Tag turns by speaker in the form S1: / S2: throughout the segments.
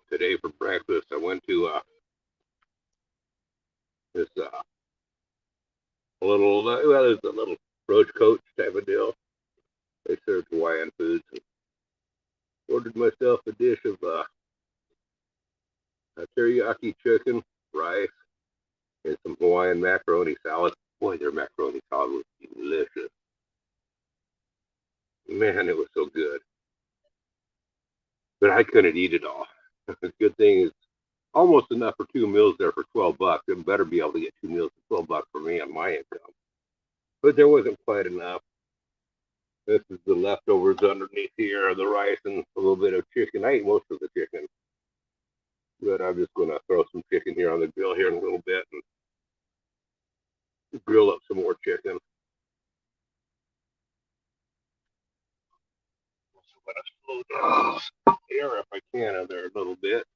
S1: Today for breakfast, I went to this it's a little roach coach type of deal. They served Hawaiian foods. And ordered myself a dish of teriyaki chicken, rice, and some Hawaiian macaroni salad. Boy, their macaroni salad was delicious. Man, it was so good. But I couldn't eat it all. The good thing is almost enough for 2 meals there for $12. And better be able to get 2 meals for $12 for me on my income. But there wasn't quite enough. This is the leftovers underneath here, the rice and a little bit of chicken. I ate most of the chicken, but I'm just going to throw some chicken here on the grill here in a little bit and grill up some more chicken. So I'm going to slow down the air if I can in there a little bit.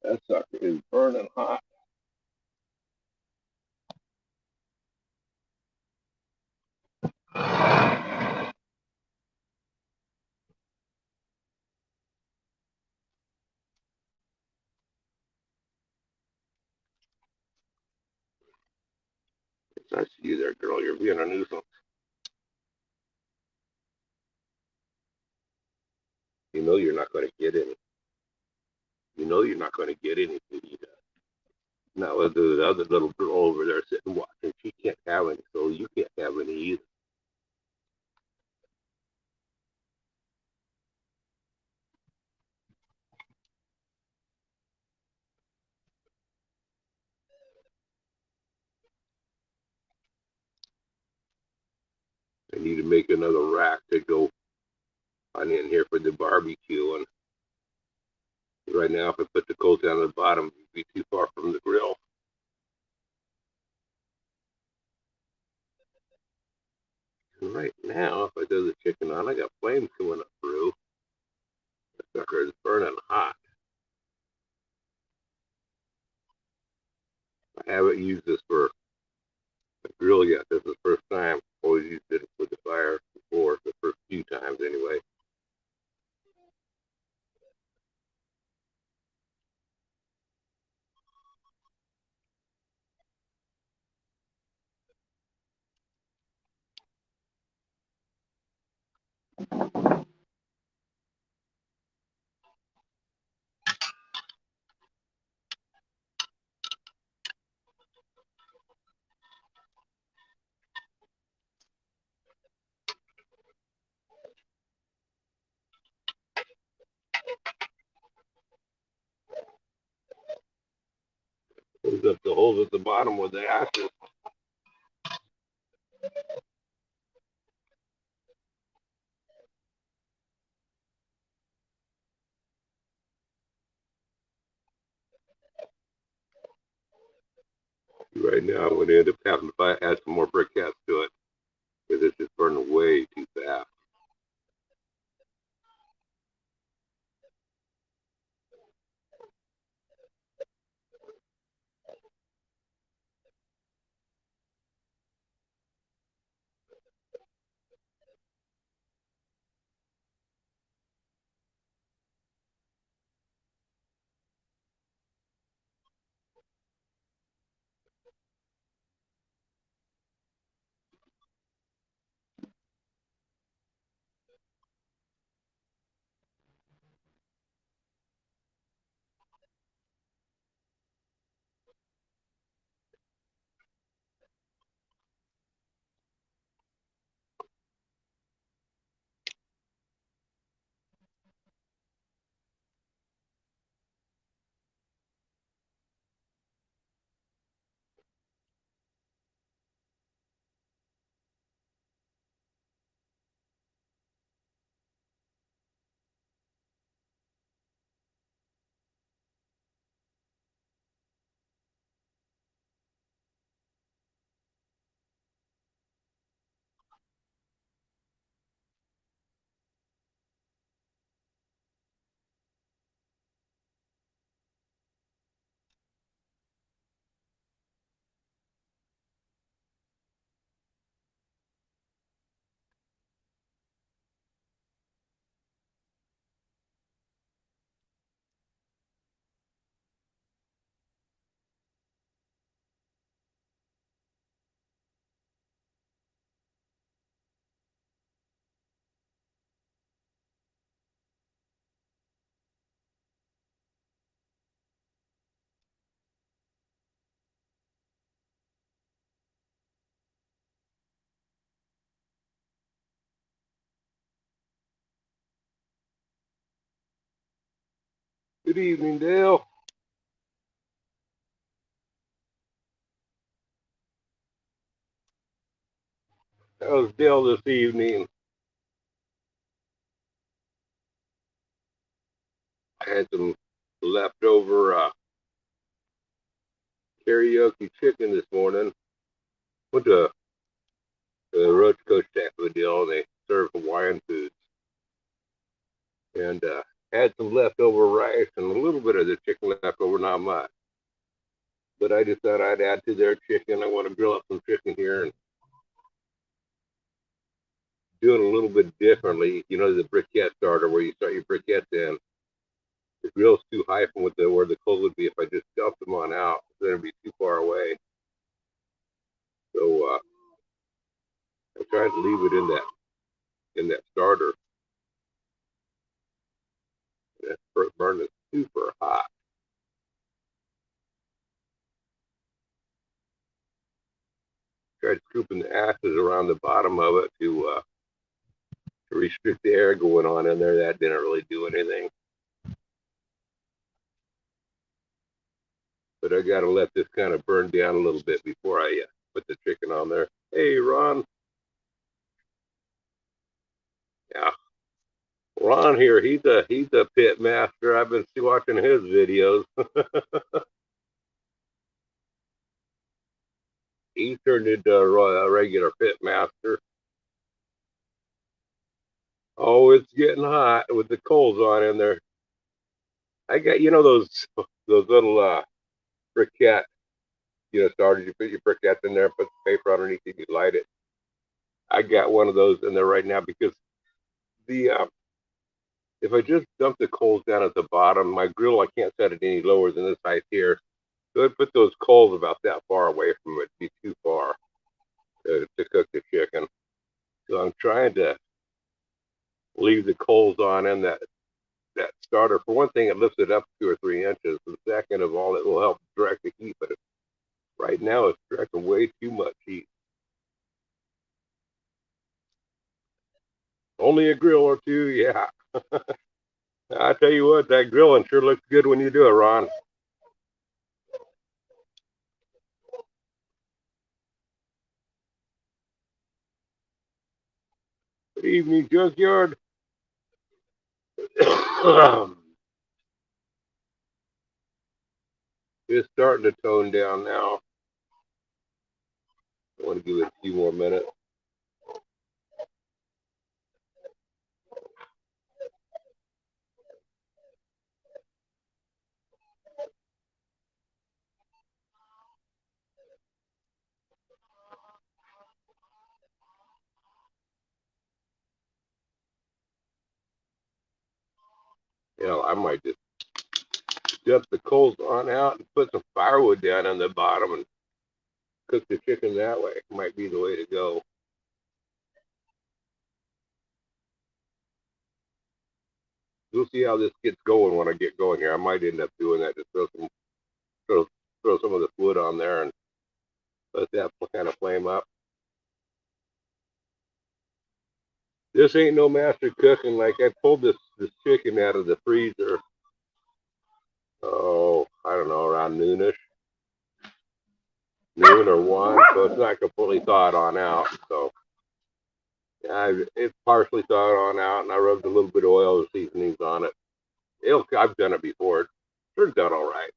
S1: That sucker is burning hot. It's nice to you there, girl. You're being a nuisance. You know you're not going to get any. You know you're not going to get anything either. Not with the other little girl over there sitting watching. She can't have any, so you can't have any either. I need to make another rack to go on in here for the barbecue. And right now, if I put the coals down at the bottom, it'd be too far from the grill. And right now, if I do the chicken on, I got flames coming up through. The sucker is burning hot. I haven't used this for a grill yet. This is the first time. Always used it for the fire before, the first few times anyway. Close up the holes at the bottom with the ashes. Right now, I'm going to end up having to add some more briquettes to it because it's just burning way too fast. Good evening, Dale. How's Dale this evening? I had some leftover karaoke chicken this morning. Went to the Roach Coach type of a deal, and they serve Hawaiian foods. And had some leftover rice and a little bit of the chicken left over, not much. But I just thought I'd add to their chicken. I want to grill up some chicken here and do it a little bit differently. You know, the briquette starter where you start your briquettes in. The grill's too high from where the coals would be if I just dumped them on out. Then it'd be too far away. So I tried to leave it in that starter. That burn is super hot. Tried scooping the ashes around the bottom of it to restrict the air going on in there. That didn't really do anything. But I got to let this kind of burn down a little bit before I put the chicken on there. Hey, Ron. Yeah, Ron here. He's a pit master. I've been watching his videos. He turned into a regular pit master. Oh, it's getting hot with the coals on in there. I got those little briquette starters. You put your briquettes in there, put the paper underneath it, you light it. I got one of those in there right now because the if I just dump the coals down at the bottom, my grill I can't set it any lower than this height here. So I'd put those coals about that far away from it. It'd be too far to cook the chicken. So I'm trying to leave the coals on in that starter. For one thing, it lifts it up 2 or 3 inches. And second of all, it will help direct the heat. But right now, it's directing way too much heat. Only a grill or two, yeah. I tell you what, that grilling sure looks good when you do it, Ron. Good evening, Junkyard. It's starting to tone down now. I want to give it a few more minutes. I might just dump the coals on out and put some firewood down on the bottom and cook the chicken that way. Might be the way to go. We'll see how this gets going when I get going here. I might end up doing that. Just throw some of this wood on there and let that kind of flame up. This ain't no master cooking. Like I pulled this chicken out of the freezer. Oh, I don't know, around noon or 1. So it's not completely thawed on out. So it's partially thawed on out, and I rubbed a little bit of oil and seasonings on it. I've done it before. It turns out all right.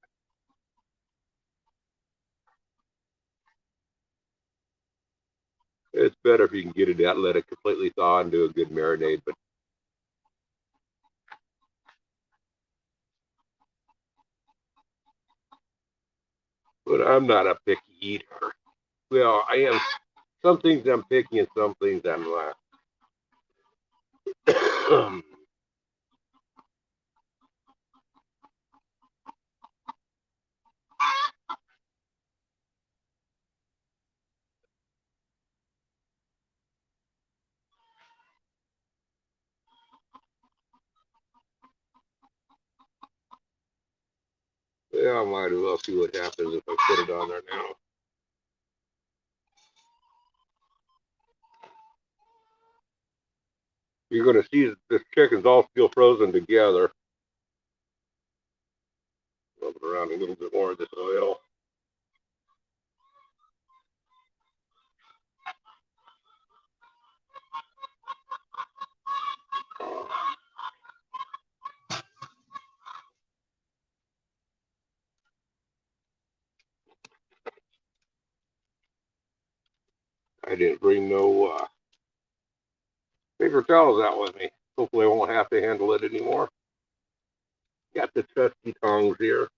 S1: It's better if you can get it out, let it completely thaw, and do a good marinade. But I'm not a picky eater. Well, I am. Some things I'm picky, and some things I'm not. Yeah, I might as well see what happens if I put it on there now. You're going to see that this chicken's all still frozen together. rub it around a little bit more of this oil. I didn't bring no paper towels out with me. Hopefully I won't have to handle it anymore. Got the trusty tongs here.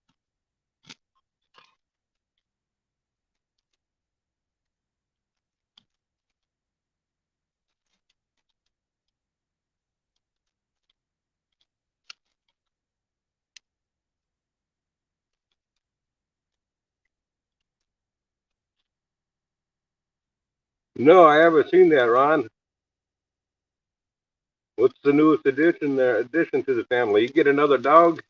S1: No, I haven't seen that, Ron. What's the newest addition there? Addition to the family? You get another dog?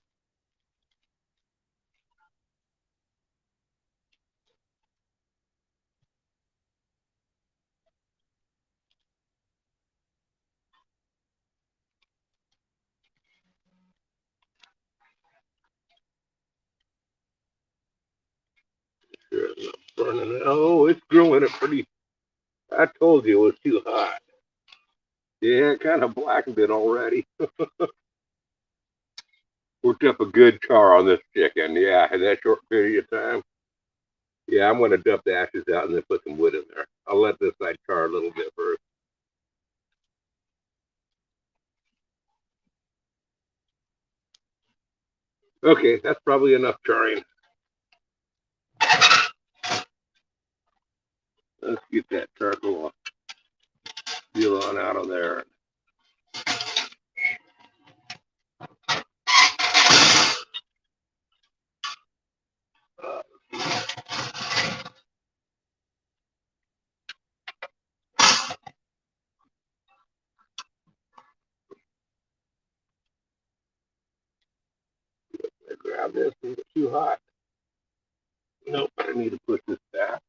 S1: Sure, it's not burning it. Oh, it's grilling it pretty. I told you it was too hot. Yeah, it kind of blackened it already. Worked up a good char on this chicken. Yeah, in that short period of time. Yeah, I'm going to dump the ashes out and then put some wood in there. I'll let this side char a little bit first. Okay, that's probably enough charring. Let's get that charcoal peel on out of there. Uh, I grab this and it's too hot. Nope, I need to push this back.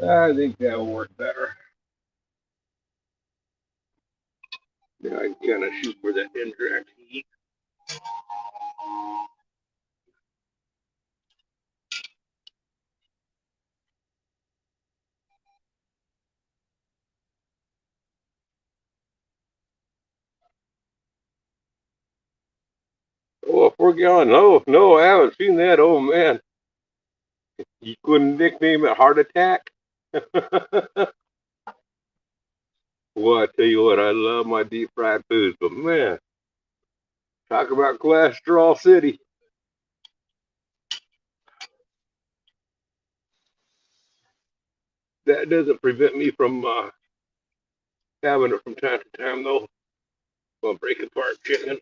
S1: I think that'll work better. Now I can kind of shoot for that indirect heat. Oh, 4 gallon. No, no, I haven't seen that. Oh, man. You couldn't nickname it Heart Attack? Well, I tell you what, I love my deep fried foods, but man, talk about cholesterol city. That doesn't prevent me from having it from time to time, though. I'll break apart chicken.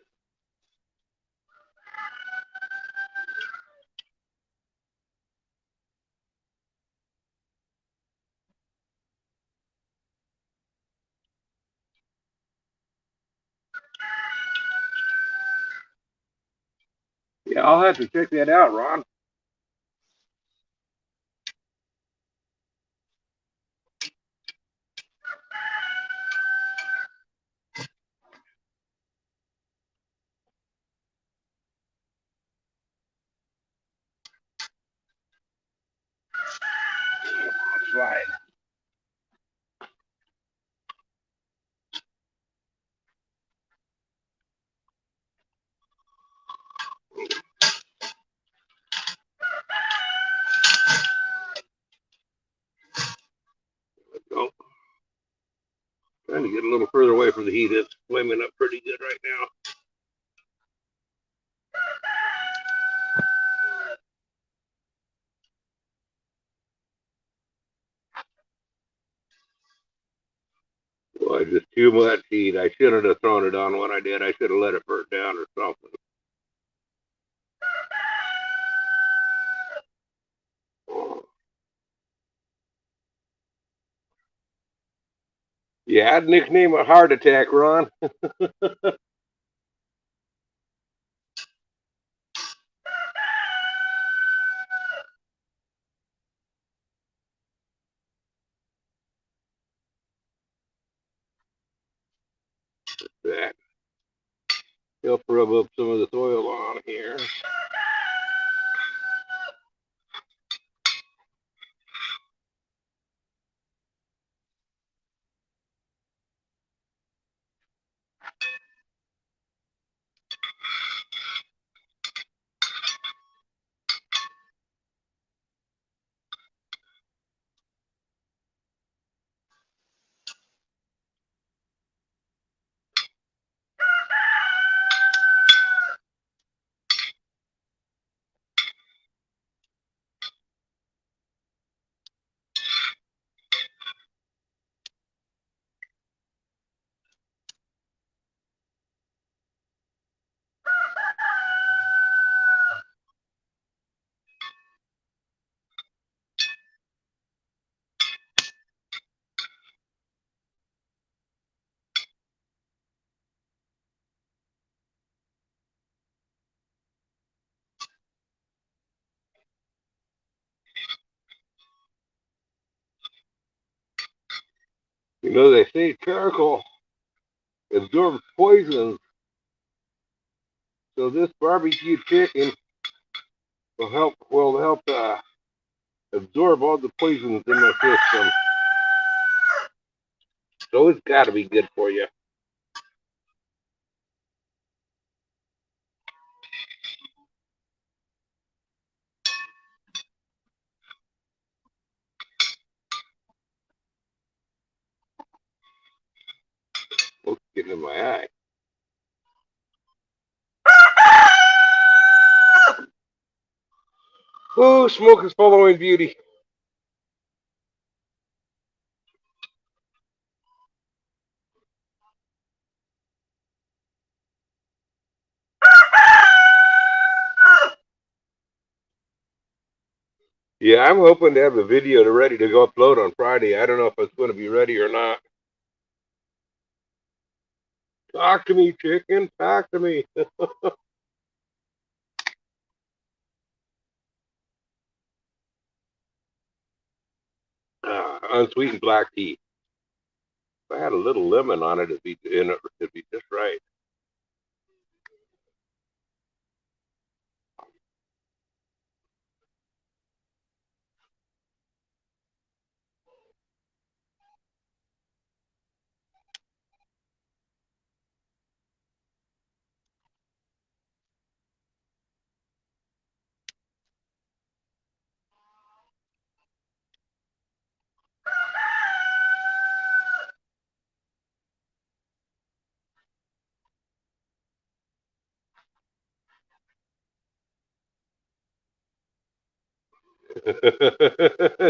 S1: Yeah, I'll have to check that out, Ron. Slide. Trying to get a little further away from the heat. It's flaming up pretty good right now. Boy, just too much heat. I shouldn't have thrown it on when I did. I should have let it burn down or something. Yeah, I'd nickname a heart attack, Ron. That. Help rub up some of this oil on here. You know, they say charcoal absorbs poisons, so this barbecue chicken will help absorb all the poisons in my system. So it's got to be good for you. Oh, it's getting in my eye. Oh, smoke is following beauty. Yeah, I'm hoping to have a video ready to go upload on Friday. I don't know if it's going to be ready or not. Talk to me, chicken. Talk to me. Unsweetened black tea. If I had a little lemon on it, it'd be just right.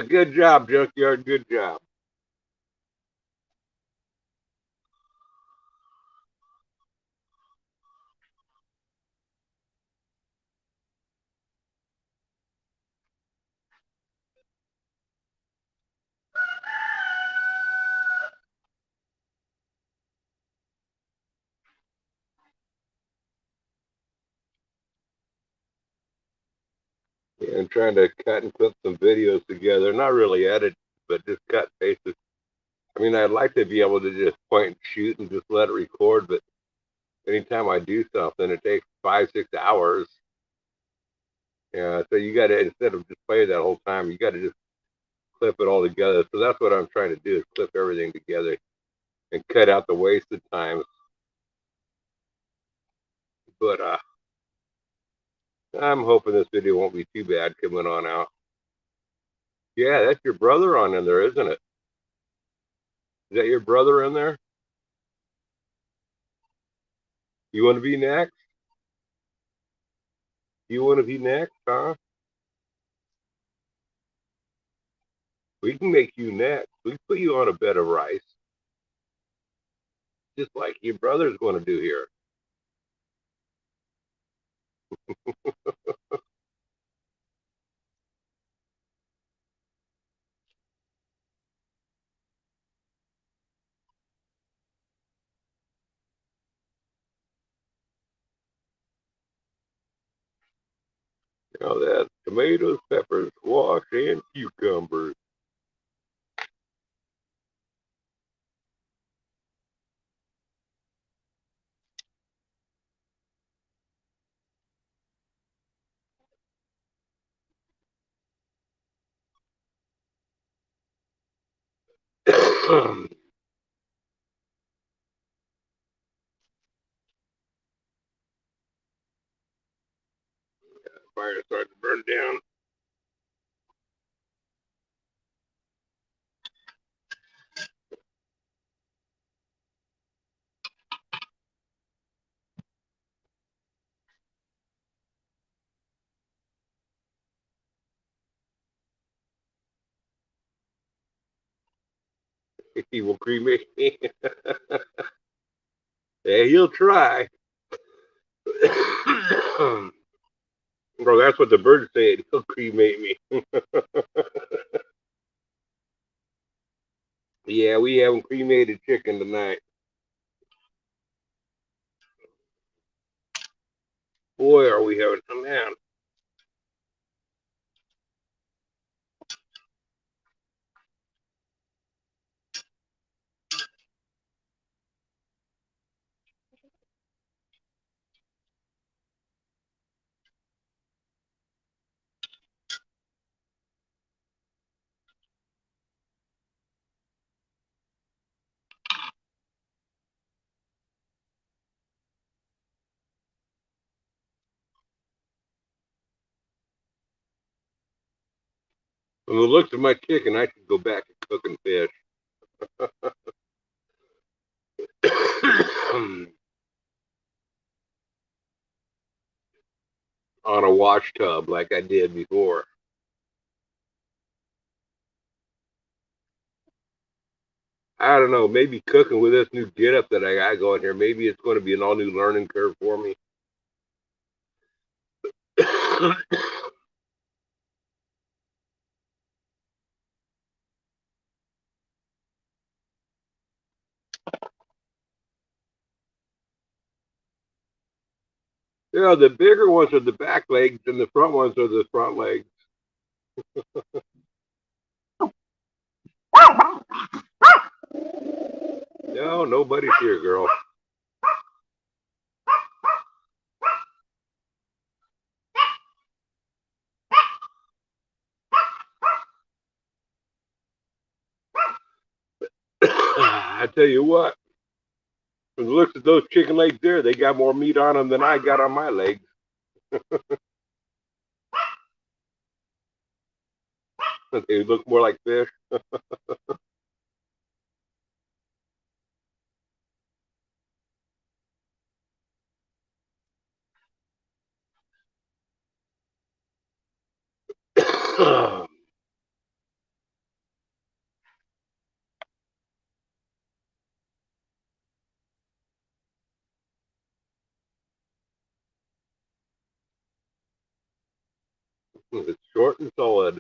S1: Good job, Junkyard. Good job. Yeah, I'm trying to cut and clip some videos together. Not really edit, but just cut faces. I mean, I'd like to be able to just point and shoot and just let it record, but anytime I do something, it takes 5, 6 hours. Yeah, so you got to, instead of just play that whole time, you got to just clip it all together. So that's what I'm trying to do, is clip everything together and cut out the wasted times. But I'm hoping this video won't be too bad coming on out. Yeah, that's your brother on in there, isn't it? Is that your brother in there? You want to be next? You want to be next, huh? We can make you next. We put you on a bed of rice, just like your brother's going to do here. Now that's tomatoes, peppers, squash, and cucumbers. Fire starting to burn down. He will cremate me. Yeah, he'll try. Bro, that's what the bird said. He'll cremate me. Yeah, we haven't cremated chicken tonight. Boy, are we having some man. From the looks of my chicken, I should go back to cooking fish. On a wash tub like I did before. I don't know, maybe cooking with this new get up that I got going here, maybe it's going to be an all new learning curve for me. Yeah, the bigger ones are the back legs and the front ones are the front legs. No, nobody's here, girl. I tell you what, from the looks of those chicken legs there, they got more meat on them than I got on my legs. They look more like fish. It's short and solid.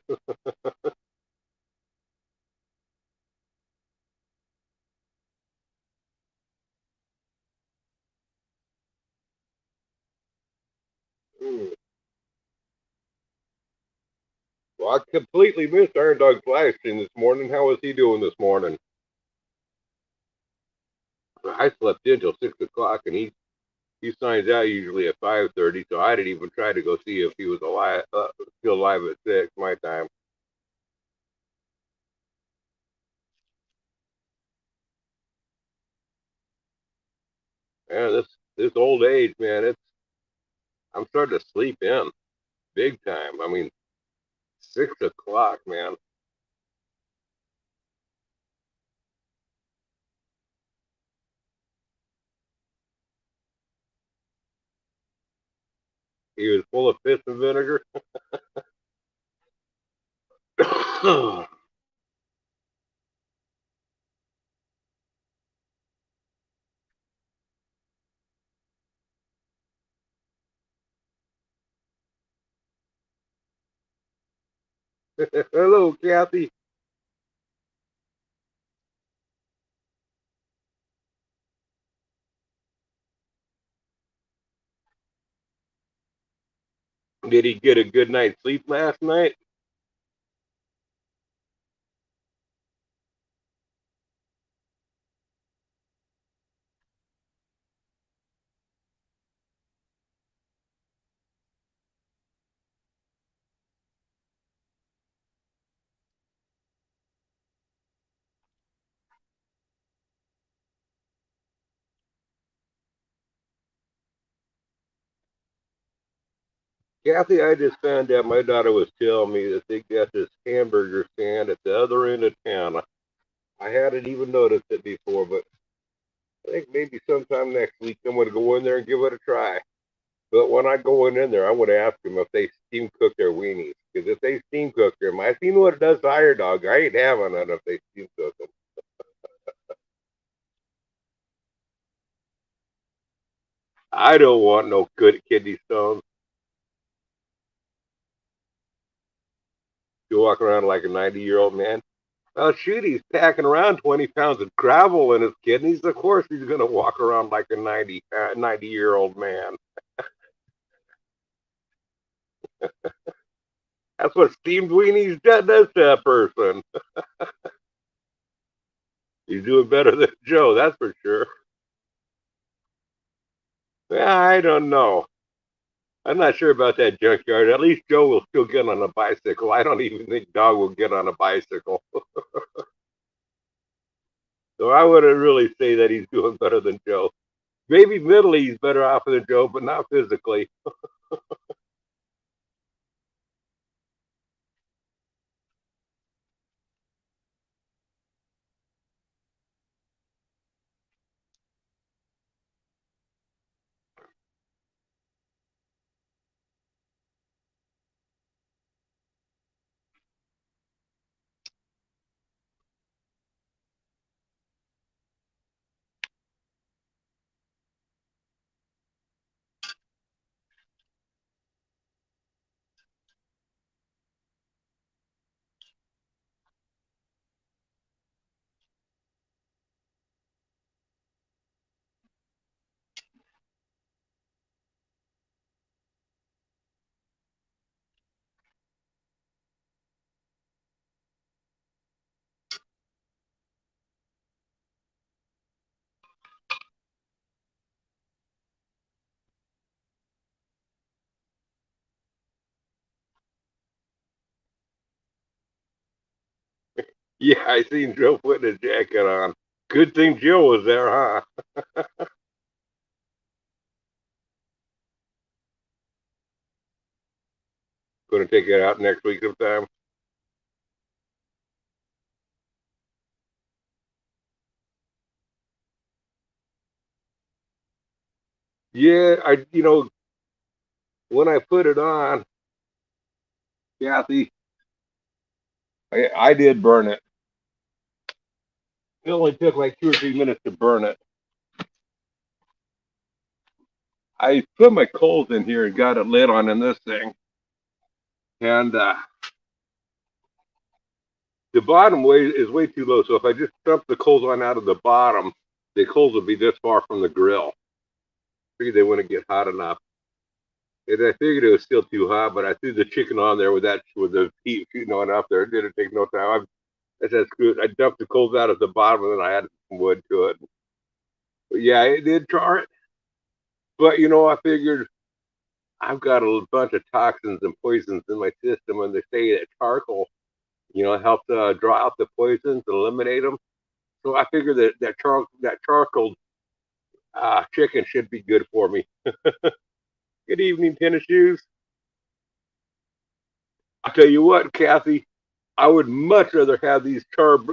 S1: Mm. Well, I completely missed Iron Dog Flashing this morning. How was he doing this morning? I slept in till 6 o'clock, and he signs out usually at 5:30. So I didn't even try to go see if he was alive, still alive at 6 my time. Yeah, this old age, man, I'm starting to sleep in big time. I mean, 6 o'clock, man. He was full of piss and vinegar. Hello, Kathy. Did he get a good night's sleep last night? Kathy, I just found out my daughter was telling me that they got this hamburger stand at the other end of town. I hadn't even noticed it before, but I think maybe sometime next week I'm going to go in there and give it a try. But when I go in there, I would ask them if they steam cook their weenies. Because if they steam cook them, I seen what it does to higher dog. I ain't having it if they steam cook them. I don't want no good kidney stones. You walk around like a 90-year-old man. Well, shoot, he's packing around 20 pounds of gravel in his kidneys. Of course, he's going to walk around like a 90-year-old man. That's what steamed weenies does to a person. He's doing better than Joe, that's for sure. Yeah, I don't know. I'm not sure about that junkyard. At least Joe will still get on a bicycle. I don't even think Dog will get on a bicycle. So I wouldn't really say that he's doing better than Joe. Maybe mentally he's better off than Joe, but not physically. Yeah, I seen Joe putting his jacket on. Good thing Joe was there, huh? Gonna take it out next week sometime. Yeah, when I put it on, Kathy, I did burn it. It only took like 2 or 3 minutes to burn it. I put my coals in here and got it lit on in this thing, and the bottom way is way too low. So if I just dump the coals on out of the bottom, the coals would be this far from the grill. I figured they wouldn't get hot enough. And I figured it was still too hot, but I threw the chicken on there with the heat shooting on up there. It didn't take no time. I said, screw it. I dumped the coals out at the bottom and then I added some wood to it. But yeah, it did char it. But I figured I've got a bunch of toxins and poisons in my system, and they say that charcoal, helps draw out the poisons and eliminate them. So I figured that charcoal chicken should be good for me. Good evening, tennis shoes. I'll tell you what, Kathy, I would much rather have these charred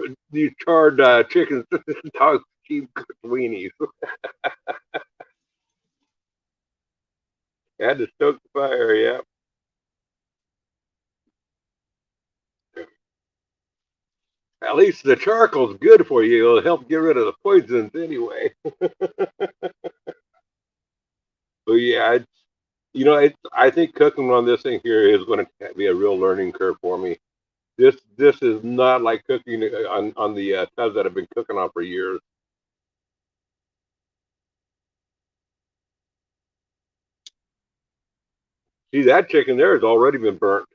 S1: chickens than dog cheap weenies. Had to stoke the fire, yeah. At least the charcoal's good for you. It'll help get rid of the poisons anyway. But yeah, I think cooking on this thing here is going to be a real learning curve for me. This is not like cooking on the tubs that I've been cooking on for years. See, that chicken there has already been burnt.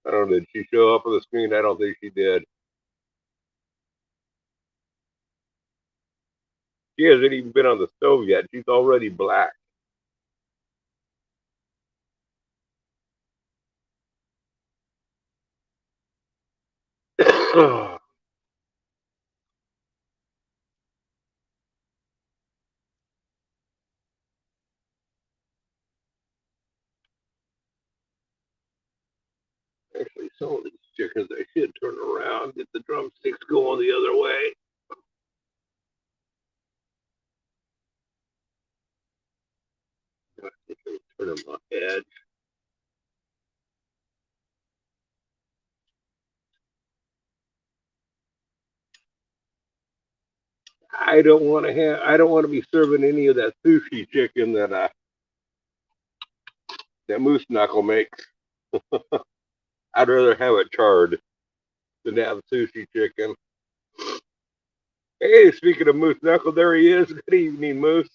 S1: I don't know. Did she show up on the screen? I don't think she did. She hasn't even been on the stove yet. She's already black. Actually, some of these chickens I should turn around, get the drumsticks going the other way. I think I turn them on edge. I don't want to be serving any of that sushi chicken that Moose Knuckle makes. I'd rather have it charred than have sushi chicken. Hey, speaking of Moose Knuckle, there he is. Good evening, Moose.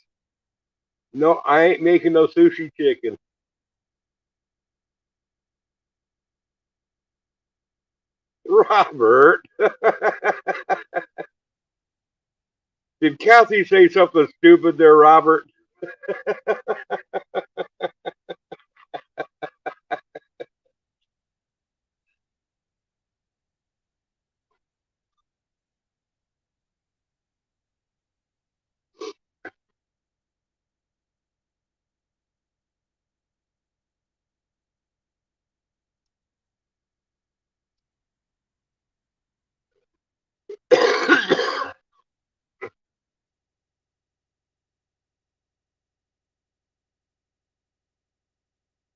S1: No, I ain't making no sushi chicken. Robert. Did Kathy say something stupid there, Robert?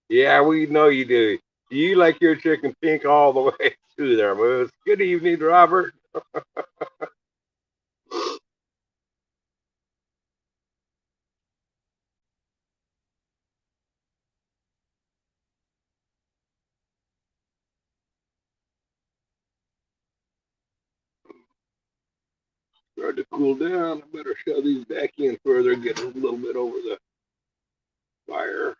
S1: Yeah, we know you do. You like your chicken pink all the way through there, Moose. Good evening, Robert. Starting to cool down. I better shove these back in further, get a little bit over the fire.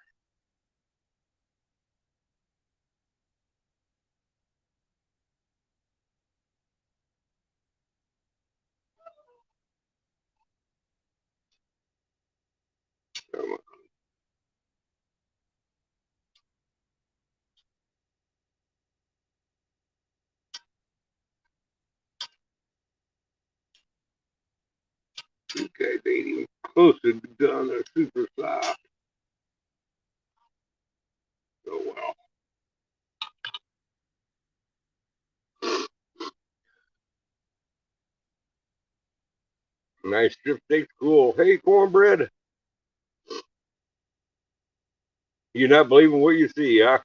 S1: Come on. Okay, they ain't even close to done. They're super soft. Oh well. Nice strip steak's cool. Hey, cornbread. You're not believing what you see, huh?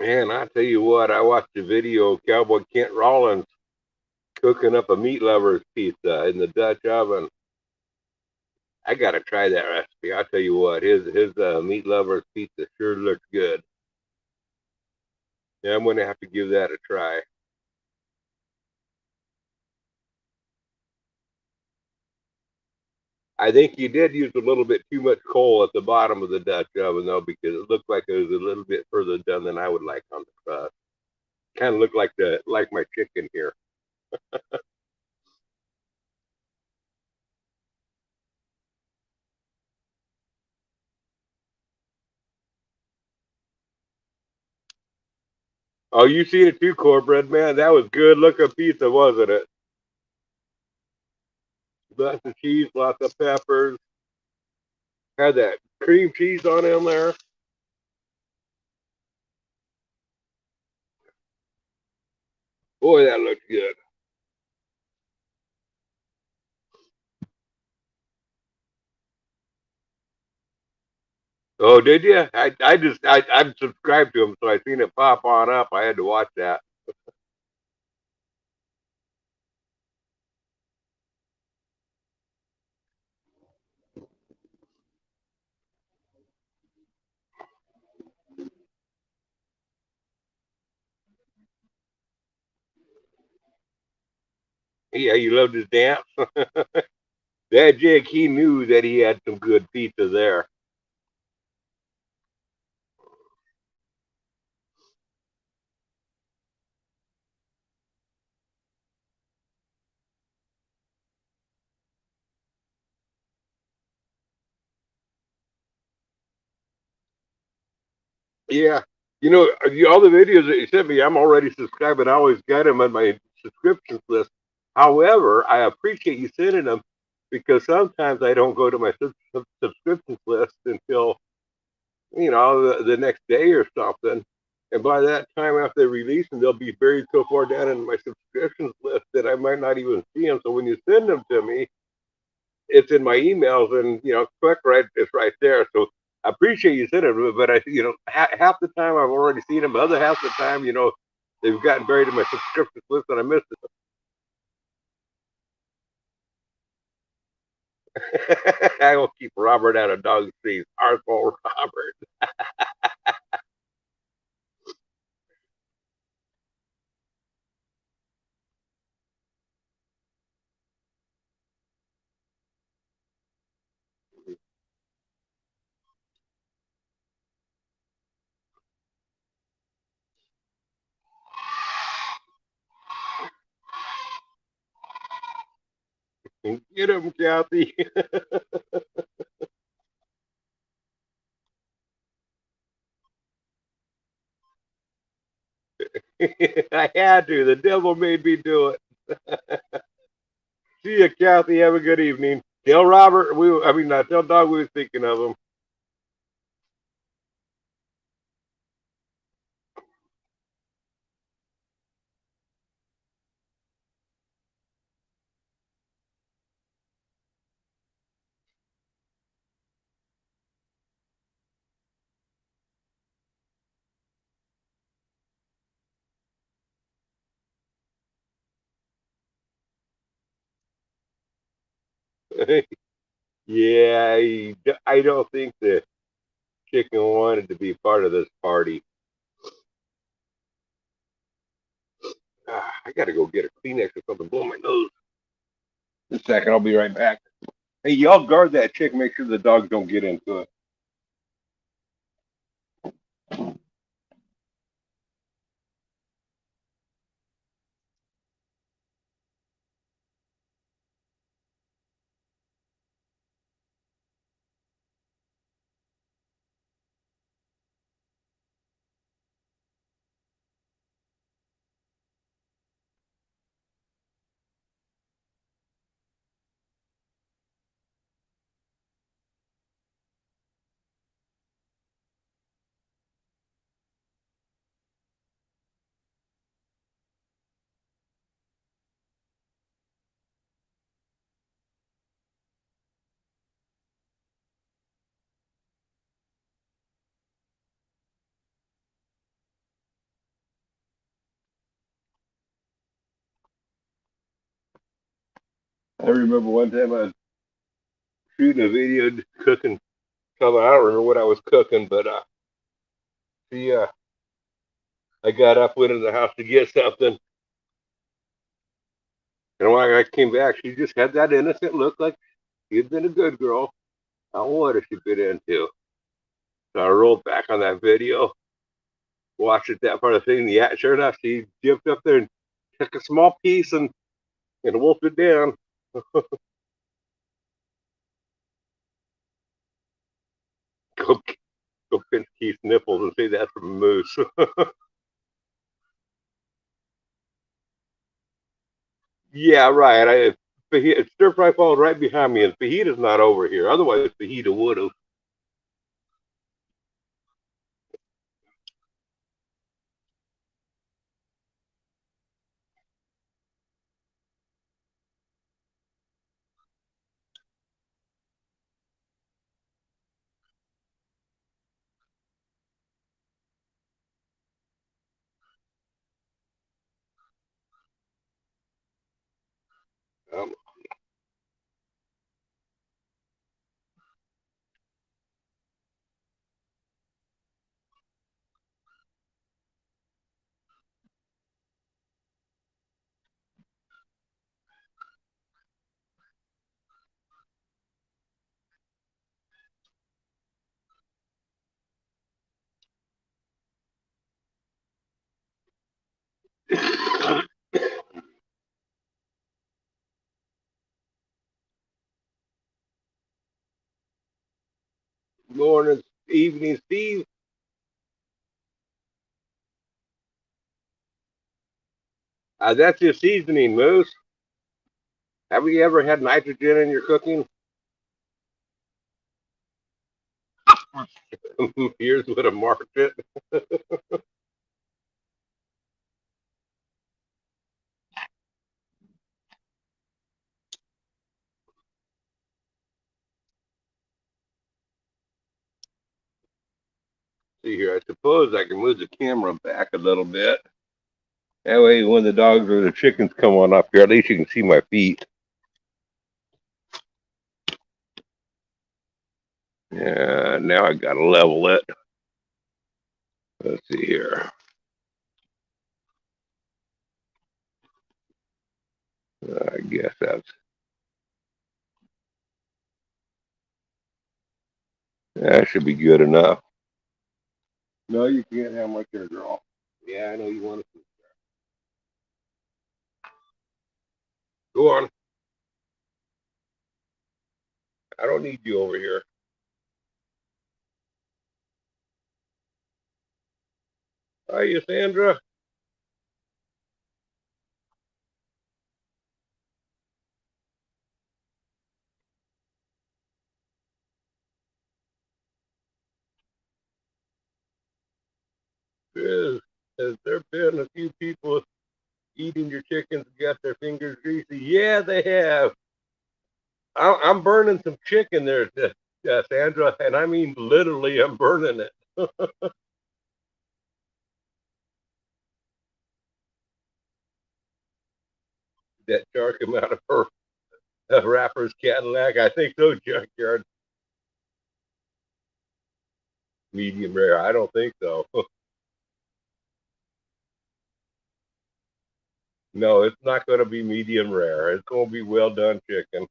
S1: Man, I tell you what, I watched a video of Cowboy Kent Rollins cooking up a meat lover's pizza in the Dutch oven. I gotta try that recipe. I tell you what, his meat lover's pizza sure looks good. Yeah, I'm gonna have to give that a try. I think you did use a little bit too much coal at the bottom of the Dutch oven though, because it looked like it was a little bit further done than I would like on the crust. Kind of looked like my chicken here. Oh, you seen it too, cornbread man. That was good looking pizza, wasn't it? Lots of cheese, lots of peppers. Had that cream cheese on in there. Boy, that looks good. Oh, did you? I'm subscribed to him, so I seen it pop on up. I had to watch that. Yeah, you loved his dance. That Jake, he knew that he had some good pizza there. Yeah, all the videos that you sent me, I'm already subscribed, and I always got them on my subscriptions list. However, I appreciate you sending them because sometimes I don't go to my subscriptions list until the next day or something. And by that time, after they release them, they'll be buried so far down in my subscriptions list that I might not even see them. So when you send them to me, it's in my emails, and click right, it's right there. So I appreciate you sending it, but half the time I've already seen them. Other half the time, they've gotten buried in my subscription list, and I missed it. I will keep Robert out of dog seats. Arsehole Robert. Get him, Kathy. I had to. The devil made me do it. See you, Kathy. Have a good evening. Tell Robert tell Dog we was thinking of him. Yeah, I don't think the chicken wanted to be part of this party. I gotta go get a Kleenex or something. Blow my nose. In a second, I'll be right back. Hey, y'all guard that chick. Make sure the dogs don't get into it. I remember one time I was shooting a video cooking something. I don't remember what I was cooking, but see, I got up, went in the house to get something, and when I came back, she just had that innocent look, like She's been a good girl. Now what has she been into? So I rolled back on that video, watched it that part of the thing. Yeah, sure enough, she jumped up there and took a small piece and wolfed it down. Go go pinch Keith's nipples and say that's from a moose. Yeah, right. Stir fry falls right behind me, and Fajita's not over here. Otherwise, Fajita would have. Um, Morning, evening, Steve. That's your seasoning, Moose. Have you ever had nitrogen in your cooking? Here's what I marked it. See here, I suppose I can move the camera back a little bit. That way, when the dogs or the chickens come on up here, at least you can see my feet. Yeah, now I gotta level it. Let's see here. I guess that should be good enough. No, you can't have my care, girl. Yeah, I know you want to. Go on. I don't need you over here. Hiya, Sandra. Has there been a few people eating your chickens and got their fingers greasy? Yeah, they have. I'm burning some chicken there, Sandra, and I mean literally, I'm burning it. That shark came out of her rapper's Cadillac. I think so, junkyard. Medium rare. I don't think so. No, it's not going to be medium rare. It's going to be well done chicken.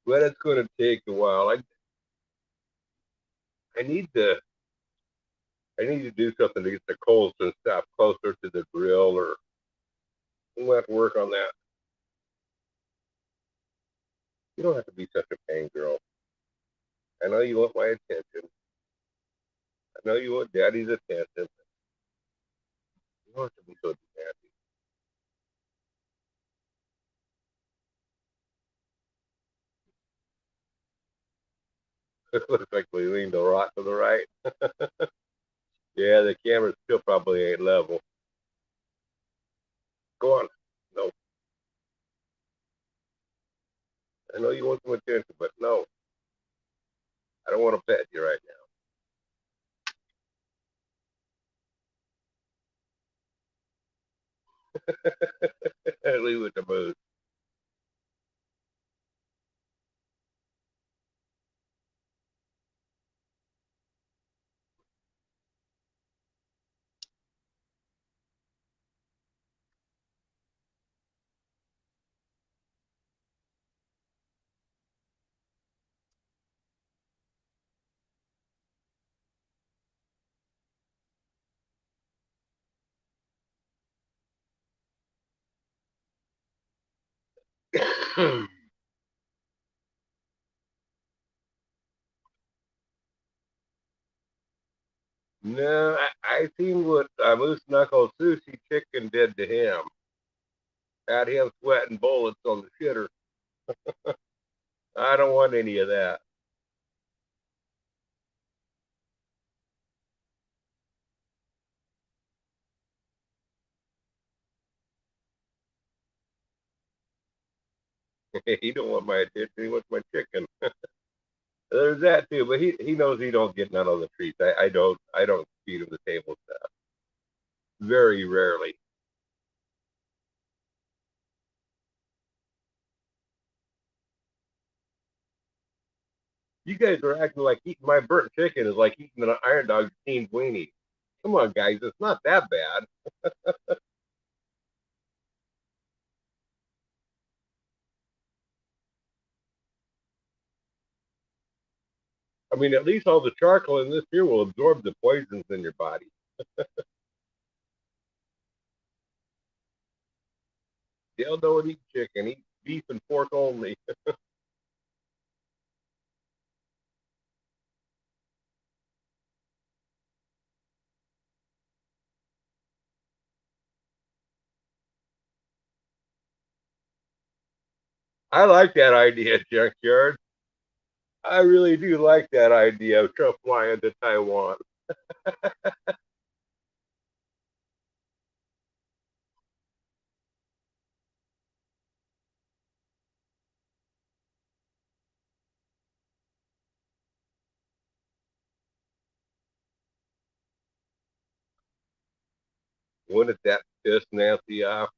S1: But it's going to take a while. I need to I need to do something to get the coals and stuff closer to the grill, or we'll have to work on that. You don't have to be such a pain, girl. I know you want my attention. I know you want daddy's attention. You don't have to be so demanding. It looks like we leaned a lot to the right. Yeah, the camera still probably ain't level. Go on. No, I know you want some attention, but no, I don't want to pet you right now. Leave it to Moose. No, I seen what Moose Knuckle Sushi Chicken did to him. Had him sweating bullets on the shitter. I don't want any of that. He don't want my attention. He wants my chicken. There's that too, but he knows he don't get none of the treats. I don't feed him the table stuff. Very rarely. You guys are acting like eating my burnt chicken is like eating an Iron Dog steamed weenie. Come on, guys, it's not that bad. I mean, at least all the charcoal in this here will absorb the poisons in your body. Dale don't eat chicken, eat beef and pork only. I like that idea, Junkyard. I really do like that idea of Trump flying to Taiwan. Wouldn't that piss Nancy off?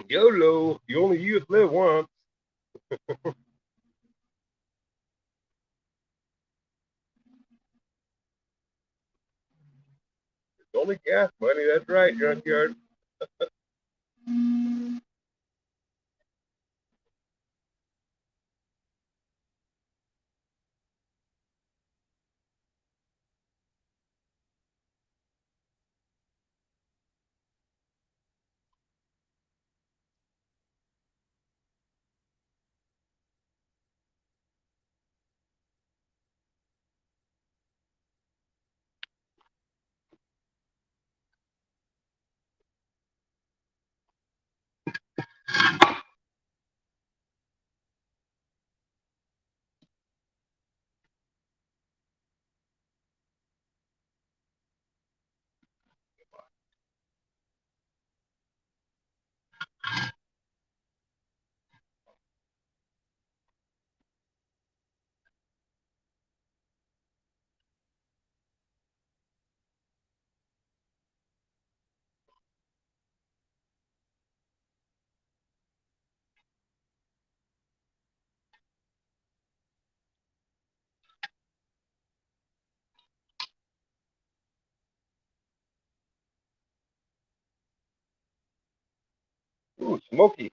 S1: YOLO, you only use live once. It's only gas money. That's right, Junkyard. Ooh, smoky.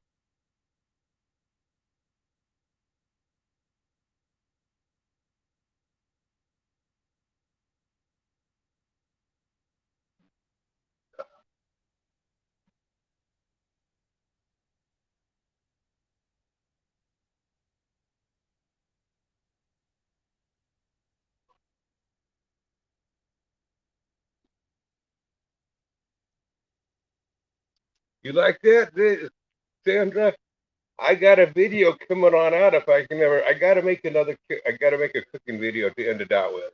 S1: You like that, Sandra? I got a video coming on out. If I can ever, I gotta make another. I gotta make a cooking video to end it out with.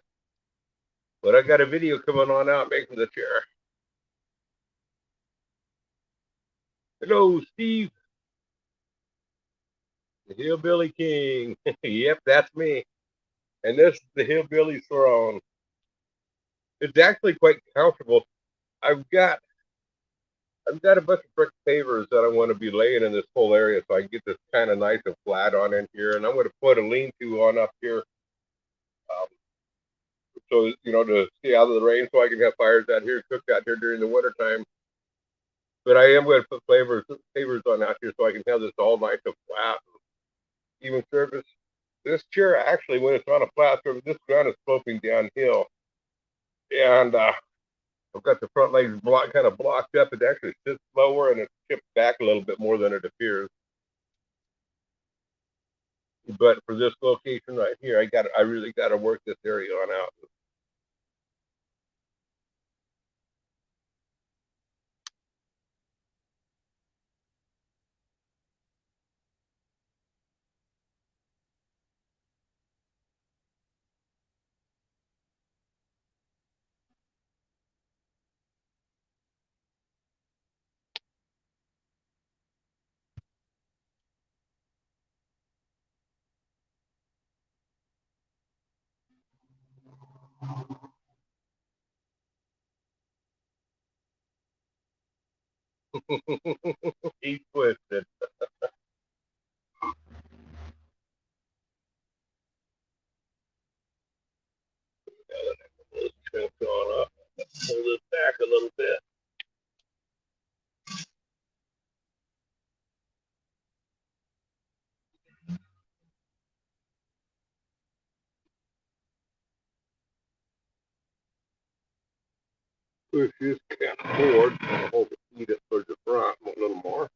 S1: But I got a video coming on out making the chair. Hello, Steve, the Hillbilly King. Yep, that's me. And this is the Hillbilly Throne. It's actually quite comfortable. I've got I've got a bunch of brick pavers that I want to be laying in this whole area so I can get this kind of nice and flat on in here. And I'm going to put a lean-to on up here, so to stay out of the rain, so I can have fires out here, cook out here during the wintertime. But I am going to put pavers on out here so I can have this all nice and flat, and even surface. This chair actually, when it's on a flat surface, this ground is sloping downhill. and I've got the front legs kind of blocked up. It actually sits lower and it tips back a little bit more than it appears. But for this location right here, I really got to work this area on out. He's twisted. Let's crimp on up. Pull this back a little bit. Push this kind of forward. I'll hold the feet up towards the front a little more.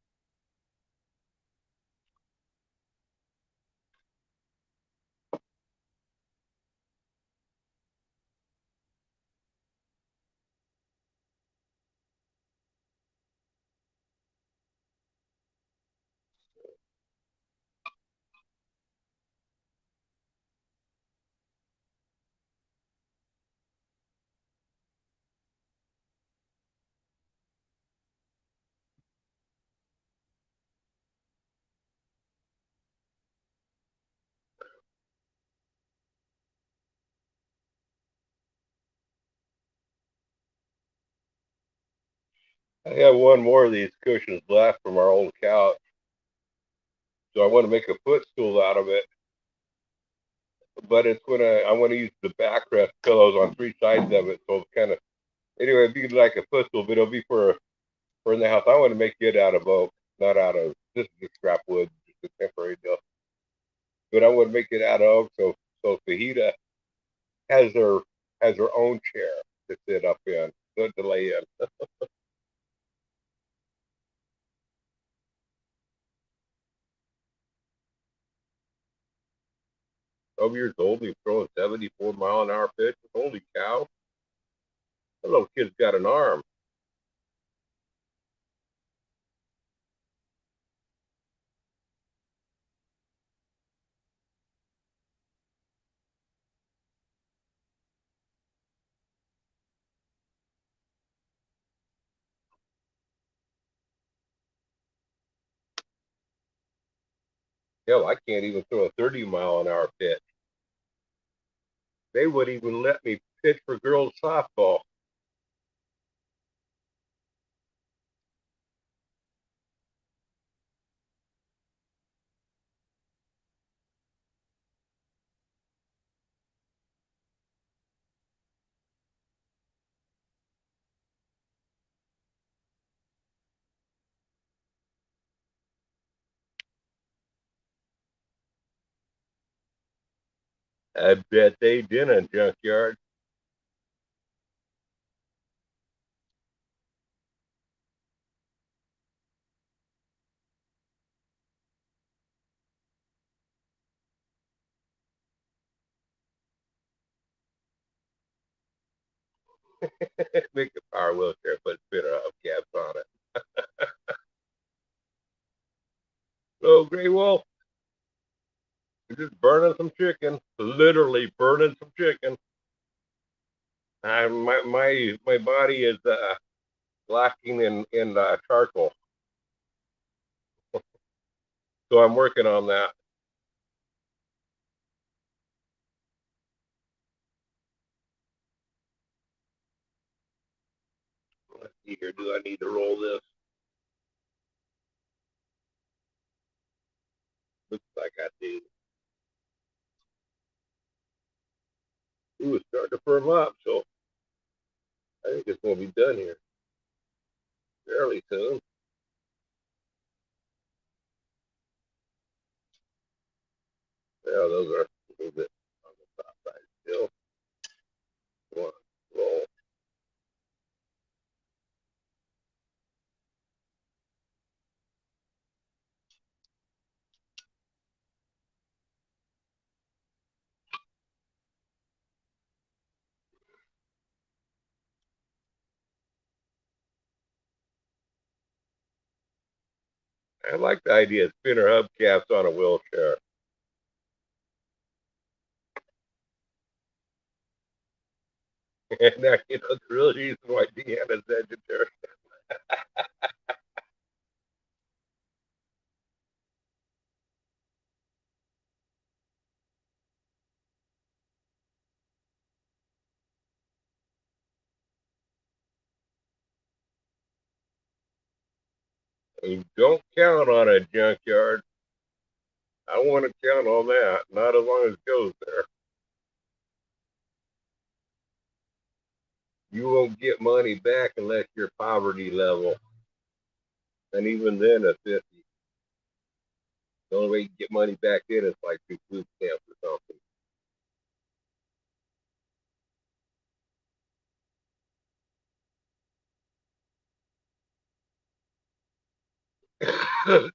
S1: I have one more of these cushions left from our old couch, so I want to make a footstool out of it. But it's I want to use the backrest pillows on three sides of it, so it's kind of anyway. It'd be like a footstool, but it'll be for in the house. I want to make it out of oak, not out of this is just scrap wood, just a temporary deal. But I want to make it out of oak, so Fajita has her own chair to sit up in, to lay in. 12 years old, he's throwing 74-mile-an-hour pitch. Holy cow! That little kid's got an arm. Hell, I can't even throw a 30-mile-an-hour pitch. They would even let me pitch for girls softball. I bet they didn't, junkyard. Make a power wheelchair, put spinner caps on it. So, Gray Wolf, we're just burning some chicken, literally burning some chicken. My body is lacking in charcoal, so I'm working on that. Let's see here. Do I need to roll this? Looks like I do. Ooh, it's starting to firm up, so I think it's going to be done here fairly soon. Yeah, those are a little bit on the top side still. One, roll. I like the idea of spinner hubcaps on a wheelchair. And now you know the real reason why Deanna's vegetarian. You don't count on a junkyard. I want to count on that. Not as long as it goes there. You won't get money back unless you're poverty level. And even then, at 50, the only way you get money back in is like through food stamps or something.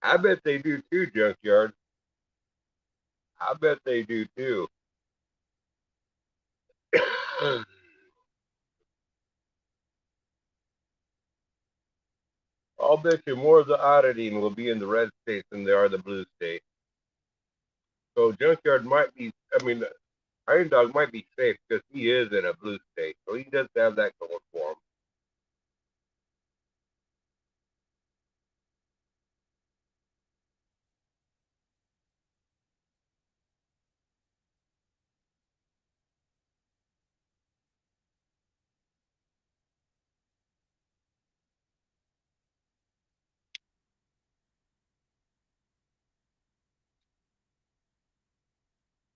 S1: I bet they do too, junkyard. I bet they do too. I'll bet you more of the auditing will be in the red states than they are the blue states. So junkyard might be. I mean, Iron Dog might be safe because he is in a blue state, so he does have that going for him.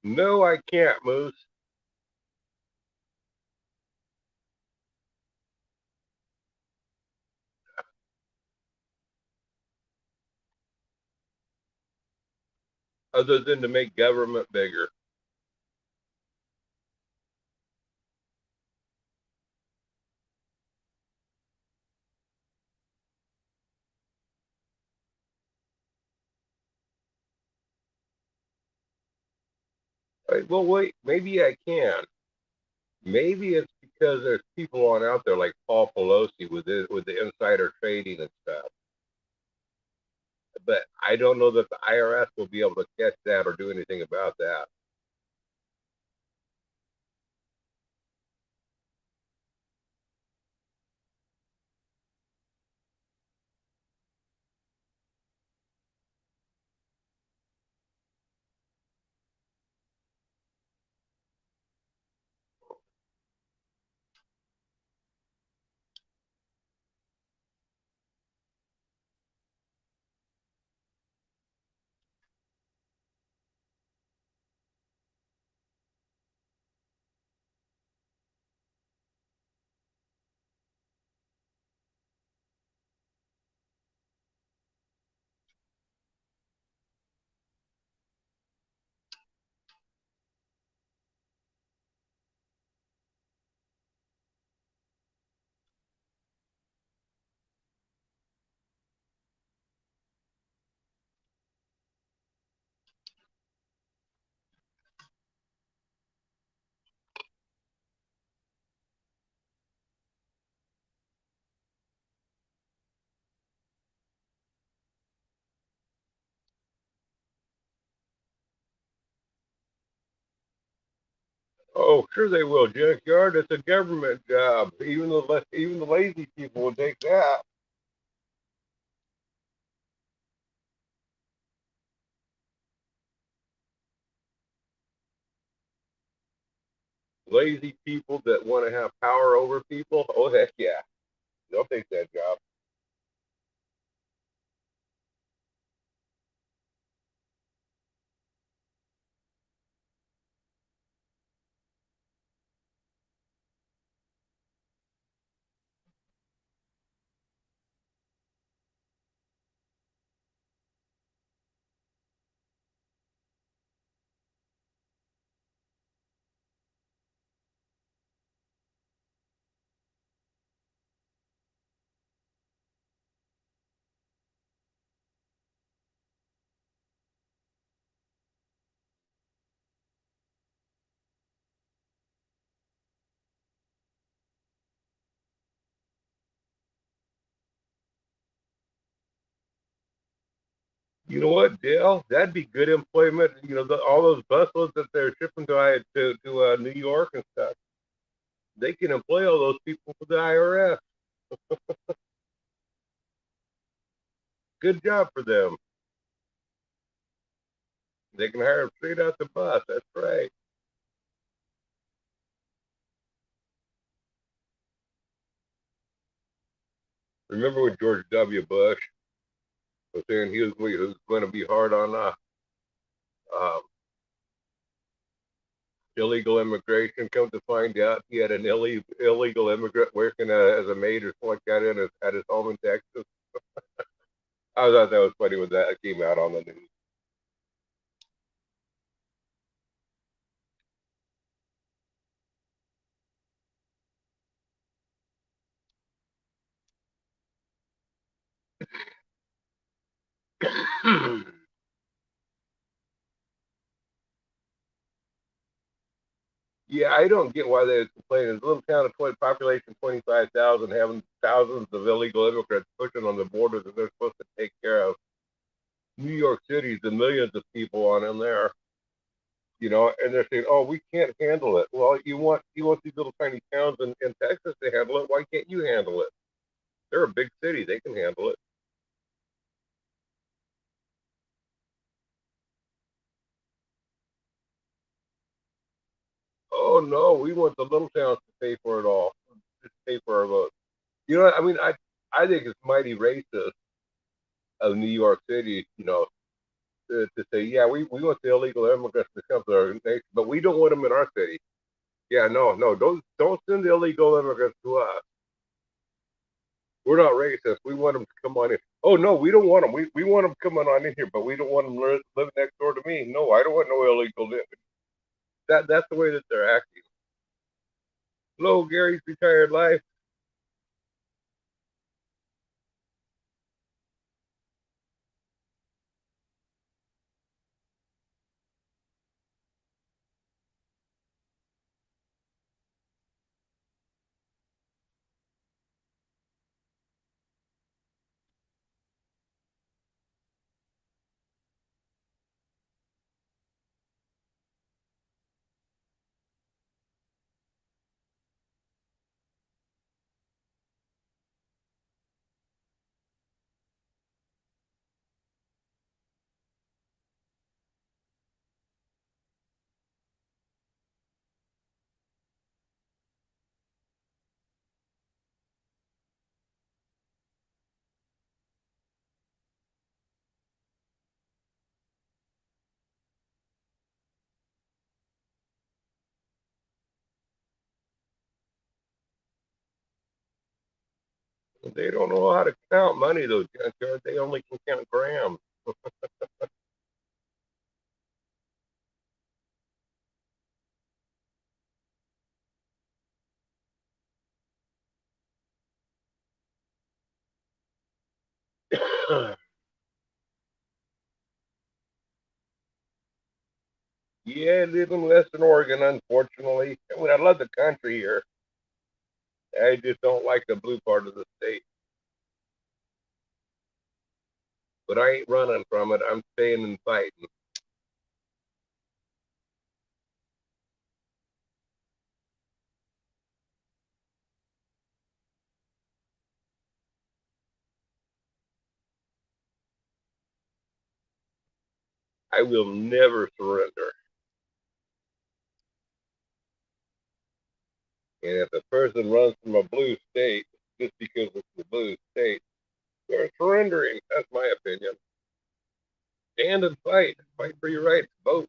S1: No, I can't, Moose. Other than to make government bigger. Well, wait, maybe I can. Maybe it's because there's people on out there like Paul Pelosi with the insider trading and stuff. But I don't know that the IRS will be able to catch that or do anything about that. Oh, sure they will. Junkyard, it's a government job. Even the lazy people will take that. Lazy people that want to have power over people. Oh heck yeah, they'll take that job. You know what, Dale? That'd be good employment. You know, all those busloads that they're shipping to New York and stuff. They can employ all those people for the IRS. Good job for them. They can hire them straight out the bus. That's right. Remember when George W. Bush was saying he was going to be hard on um, illegal immigration? Come to find out, he had an illegal immigrant working as a maid or something like that at his home in Texas. I thought that was funny when that came out on the news. Yeah, I don't get why they complain. It's a little town of 20, population 25,000, having thousands of illegal immigrants pushing on the border that they're supposed to take care of. New York City's the millions of people on in there, and they're saying, "Oh, we can't handle it." Well, you want these little tiny towns in Texas to handle it. Why can't you handle it? They're a big city; they can handle it. Oh no, we want the little towns to pay for it all, just pay for our vote. You know what? I mean, I think it's mighty racist of New York City, to say, yeah, we want the illegal immigrants to come to our nation, but we don't want them in our city. Yeah, no, no, don't send the illegal immigrants to us. We're not racist. We want them to come on in. Oh no, we don't want them. We want them coming on in here, but we don't want them living next door to me. No, I don't want no illegal immigrants. That's the way that they're acting. Hello, Gary's retired life. They don't know how to count money, those junkyards. They only can count grams. Yeah, I live in Western Oregon, unfortunately. I mean, I love the country here. I just don't like the blue part of the state. But I ain't running from it. I'm staying and fighting. I will never surrender. And if a person runs from a blue state just because it's the blue state, they're surrendering. That's my opinion. Stand and fight. Fight for your right to vote.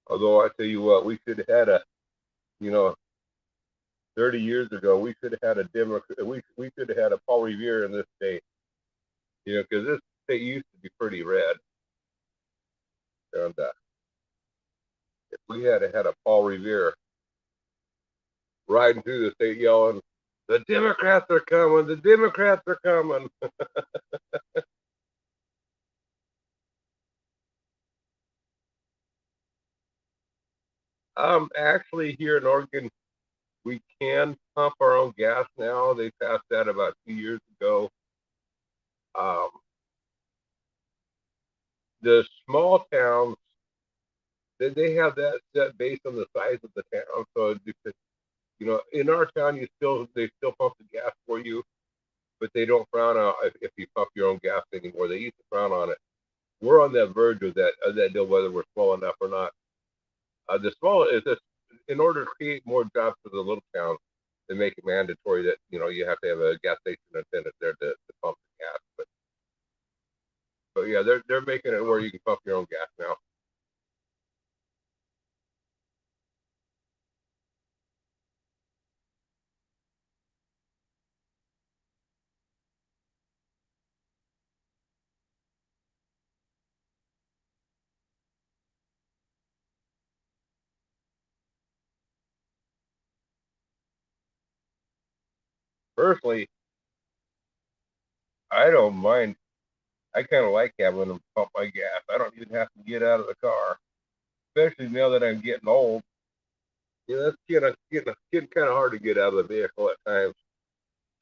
S1: Although I tell you what, we should have had a, you know, 30 years ago, we should have had a Democrat. We should have had a Paul Revere in this state. Because this state used to be pretty red. And if we had a Paul Revere riding through the state yelling, "The Democrats are coming! The Democrats are coming!" Actually, here in Oregon, we can pump our own gas now. They passed that about 2 years ago. Um, the small towns, they have that set based on the size of the town. So, in our town, they still pump the gas for you, but they don't frown on if you pump your own gas anymore. They used to frown on it. We're on that verge of that deal, whether we're small enough or not. The small is this, in order to create more jobs for the little towns, they make it mandatory that you have to have a gas station attendant there to pump the gas. But yeah, they're making it where you can pump your own gas now. Personally, I don't mind. I kind of like having them pump my gas. I don't even have to get out of the car, especially now that I'm getting old. That's getting kind of hard to get out of the vehicle at times.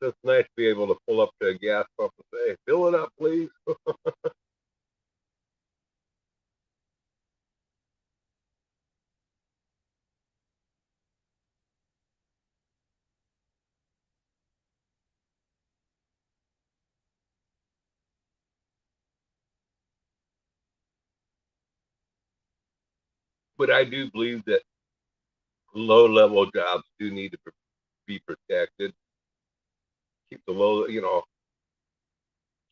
S1: So it's nice to be able to pull up to a gas pump and say, "Fill it up, please." But I do believe that low-level jobs do need to be protected. Keep the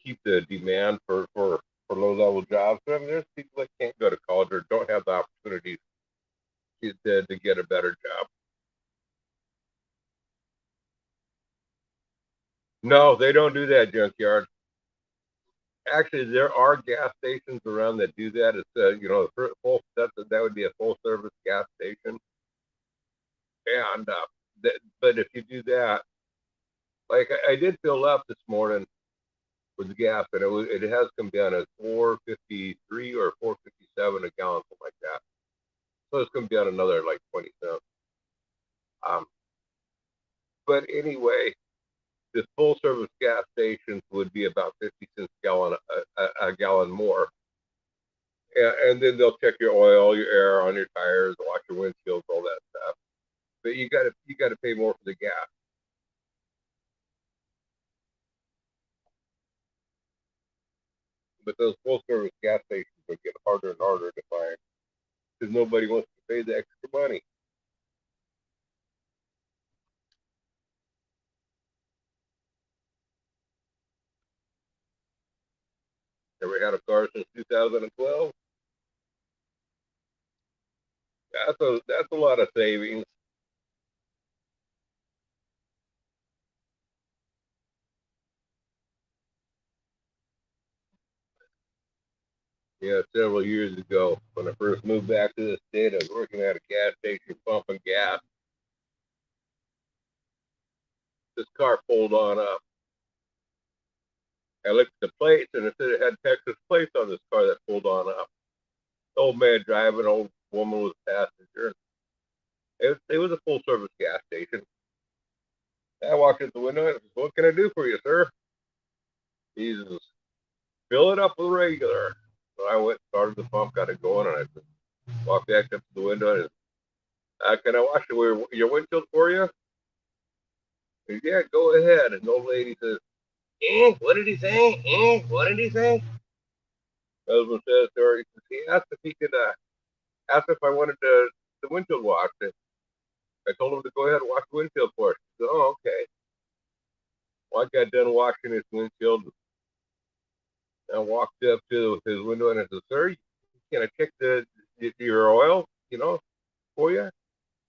S1: keep the demand for low-level jobs. I mean, there's people that can't go to college or don't have the opportunities to get a better job. No, they don't do that, junkyard. Actually, there are gas stations around that do that. It's that would be a full service gas station. And but if you do that, like I did fill up this morning with the gas, and it has come down at 4.53 or 4.57 a gallon, something like that. So it's come down another like 20 cents. Um, but anyway, the full service gas stations would be about 50 cents a gallon more. And then they'll check your oil, your air on your tires, wash your windshields, all that stuff. But you got to pay more for the gas. But those full service gas stations are getting harder and harder to find because nobody wants to pay the extra money. Never had a car since 2012. That's a lot of savings. Yeah, several years ago when I first moved back to the state, I was working at a gas station pumping gas. This car pulled on up. I looked at the plates and it said it had Texas plates on this car that pulled on up. Old man driving, old woman was a passenger. It was a full service gas station. I walked in the window and I said, "What can I do for you, sir?" He says, "Fill it up with regular." So I went, started the pump, got it going, and I said, walked back up to the window and "Can I wash your windshield for you?" He said, "Yeah, go ahead." And the old lady says, what did he say? What did he say? Husband says to her, he asked if he could, asked if I wanted the windshield washed. I told him to go ahead and wash the windshield for us. He said, "Oh, okay." Well, I got done washing his windshield. I walked up to his window and I said, "Sir, can I check your oil, for you?"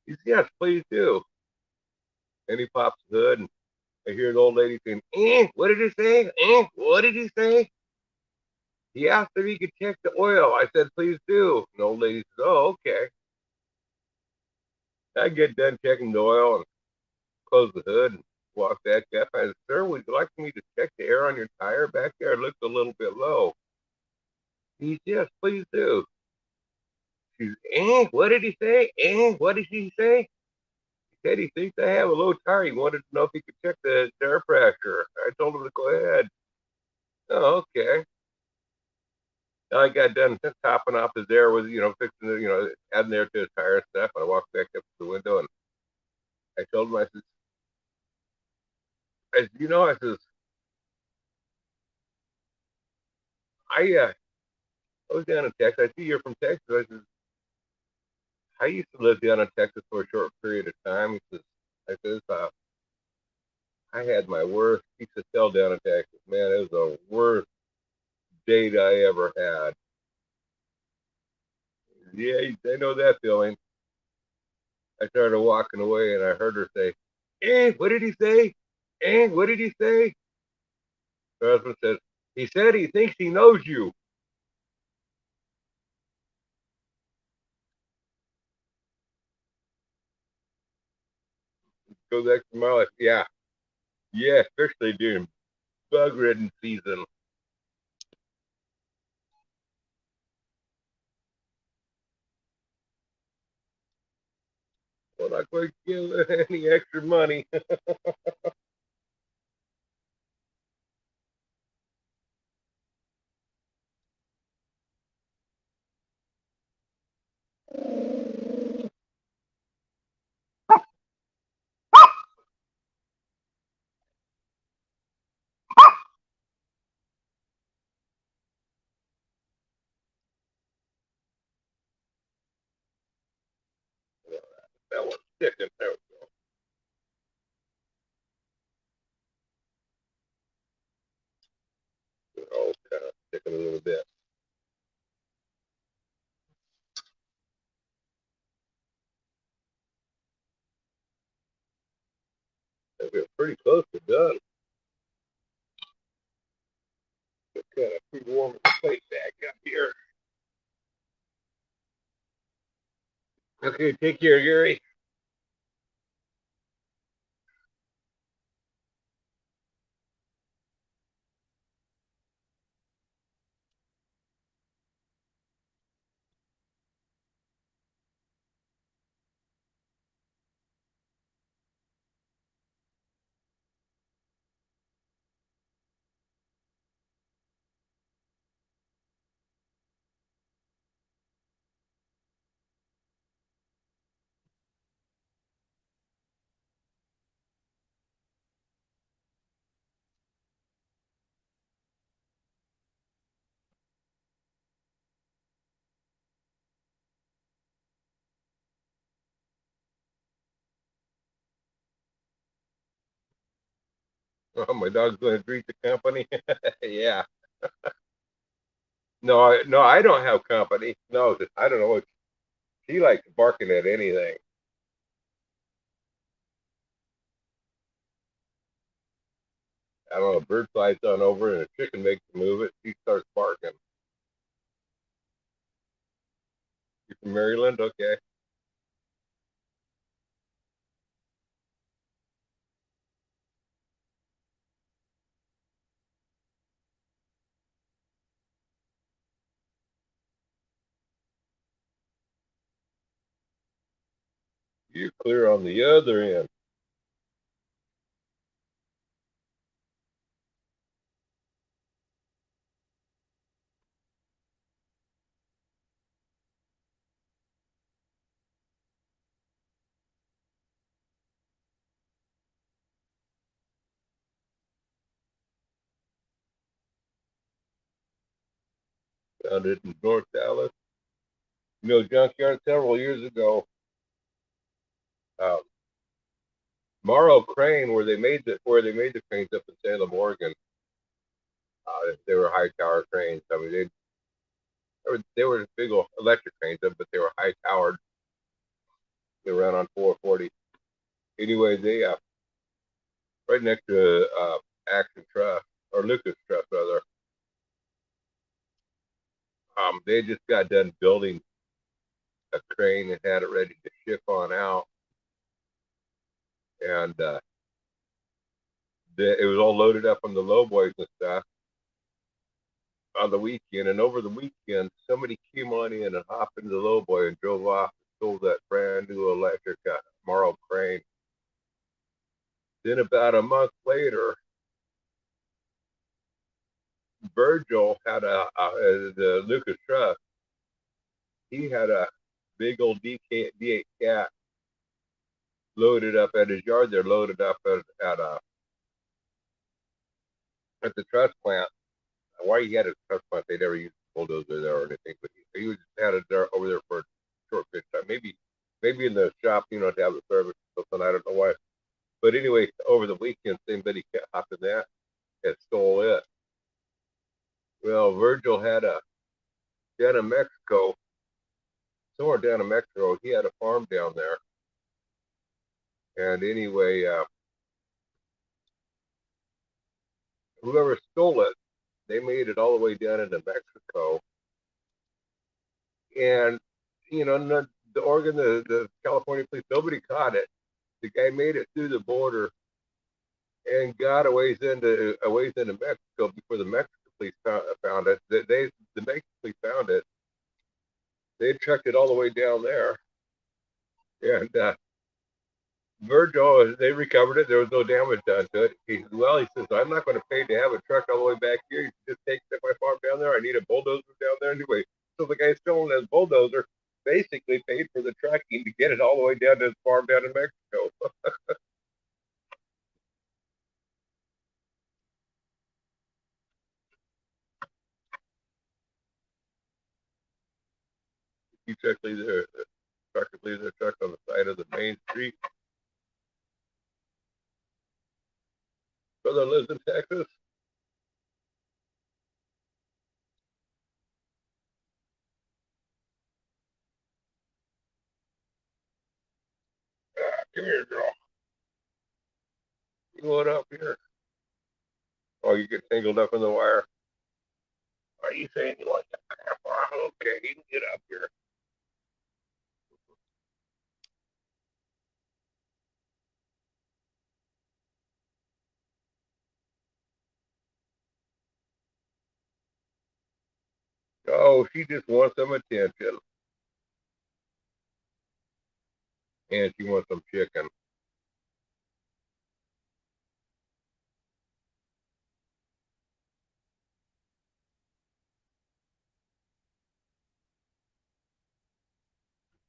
S1: He said, "Yes, please do." And he pops the hood and I hear the old lady saying, what did he say? What did he say? He asked if he could check the oil. I said, "Please do." And the old lady said, "Oh, okay." I get done checking the oil and close the hood and walk back up. I said, "Sir, would you like me to check the air on your tire back there? It looks a little bit low." He said, "Yes, please do." She said, what did he say? What did he say? He said he thinks I have a low tire. He wanted to know if he could check the air pressure. I told him to go ahead. "Oh, okay." I got done topping off his air with, fixing, adding air to his tire and stuff. I walked back up to the window and I told him, I says, I was down in Texas. I see you're from Texas. I says, I used to live down in Texas for a short period of time. I had my worst pizza sell down in Texas. Man, it was the worst date I ever had. Yeah, I know that feeling. I started walking away and I heard her say, what did he say? What did he say? Her husband says, he said he thinks he knows you. Goes extra mile. Yeah, yeah, especially during bug ridden season. Well, not going to give any extra money. That was sticking. There we go. Oh, kind of sticking a little bit. We're pretty close to done. It's kind of pretty warm the place back up here. Okay, take care, Gary. Oh, my dog's going to greet the company. Yeah. No, I don't have company. No, I don't know what she likes barking at anything. I don't know. A bird flies on over and a chicken makes a move it. She starts barking. You from Maryland? Okay. You're clear on the other end. Found it in North Dallas. Junkyard several years ago. Um, Morrow Crane, where they made the cranes up in Salem, Oregon. They were high tower cranes. I mean, they were big old electric cranes, but they were high towered. They ran on 440. Anyway, they right next to Action Trust or Lucas Trust rather. They just got done building a crane and had it ready to ship on out, and it was all loaded up on the lowboys and stuff on the weekend. And over the weekend, somebody came on in and hopped into the lowboy and drove off and stole that brand new electric Morrow crane. Then about a month later, Virgil had the Lucas Trust. He had a big old D8 cat loaded up at his yard. They're loaded up at the trust plant. Why he had a trust plant? They never used a bulldozer there or anything, but he was had it there over there for a short period of time. Maybe in the shop, to have the service or something. I don't know why. But anyway, over the weekend, somebody hopped in that and stole it. Well, Virgil had down in Mexico, somewhere down in Mexico, he had a farm down there. And anyway, whoever stole it, they made it all the way down into Mexico. And, the Oregon, the California police, nobody caught it. The guy made it through the border and got a ways into Mexico before the Mexican police found it. The Mexican police found it. They trucked it all the way down there. And Virgil, they recovered it. There was no damage done to it. He says, I'm not going to pay to have it trucked all the way back here. You just take my farm down there. I need a bulldozer down there anyway. So the guy stealing his bulldozer basically paid for the trucking to get it all the way down to his farm down in Mexico. He trucked their truckers leave their truck on the side of the main street. Brother lives in Texas. Come here, girl. You going up here? Oh, you get tangled up in the wire. Are you saying you like that? Okay, you can get up here. Oh, she just wants some attention. And she wants some chicken.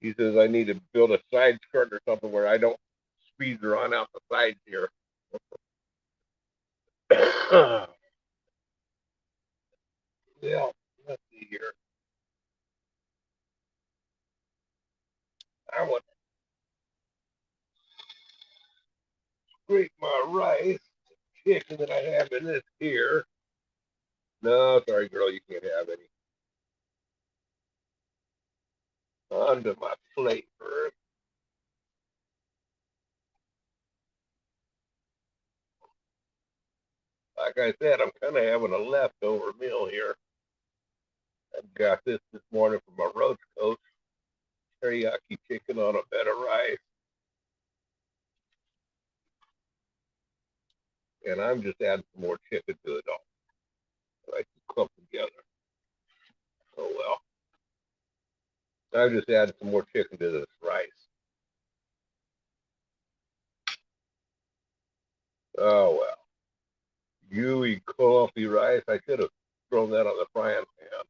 S1: He says, I need to build a side skirt or something where I don't squeeze her on out the sides here. Yeah, let's see here. I want to scrape my rice chicken that I have in this here. No, sorry, girl, you can't have any. Onto my plate first. Like I said, I'm kind of having a leftover meal here. I've got this morning from my roast coach, teriyaki chicken on a bed of rice, and I'm just adding some more chicken to it all. So I can clump together. Oh well. I'm just adding some more chicken to this rice. Oh well. Gooey, coffee rice. I should have thrown that on the frying pan.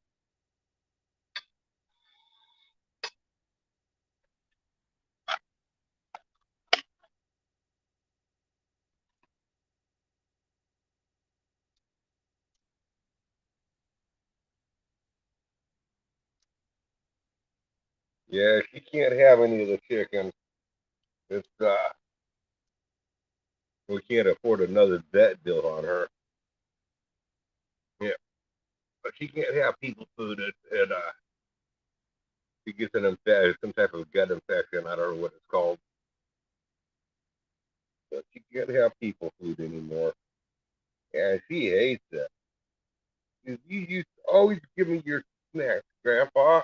S1: Yeah, she can't have any of the chicken. It's we can't afford another vet bill on her. Yeah, but she can't have people food. She gets an infection, some type of gut infection. I don't know what it's called. But she can't have people food anymore, and she hates it. You used to always give me your snacks, Grandpa.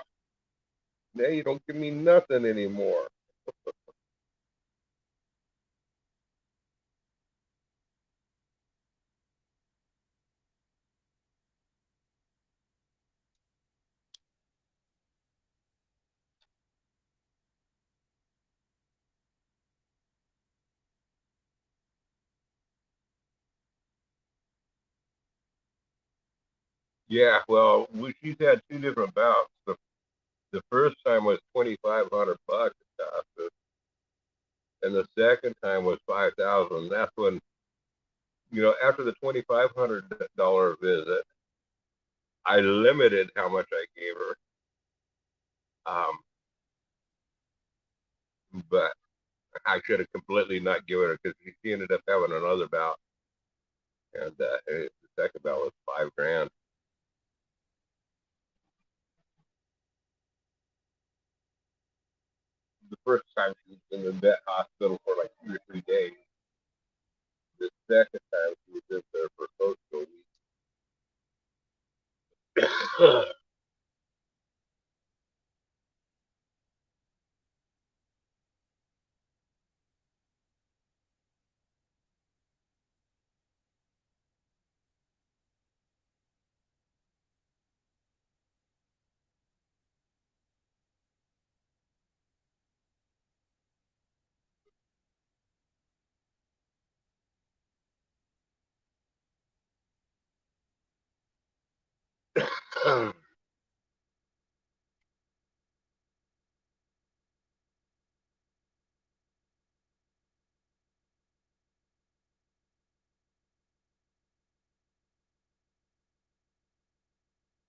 S1: Now you don't give me nothing anymore. Yeah, well, she's had two different bouts. The first time was $2,500 it cost us, and the second time was 5,000. That's when after the $2,500 visit, I limited how much I gave her. Um, but I should have completely not given her because she ended up having another bout, and the second bout was 5 grand. The first time she was in the vet hospital for like 2 or 3 days. The second time she was in there for close to a week.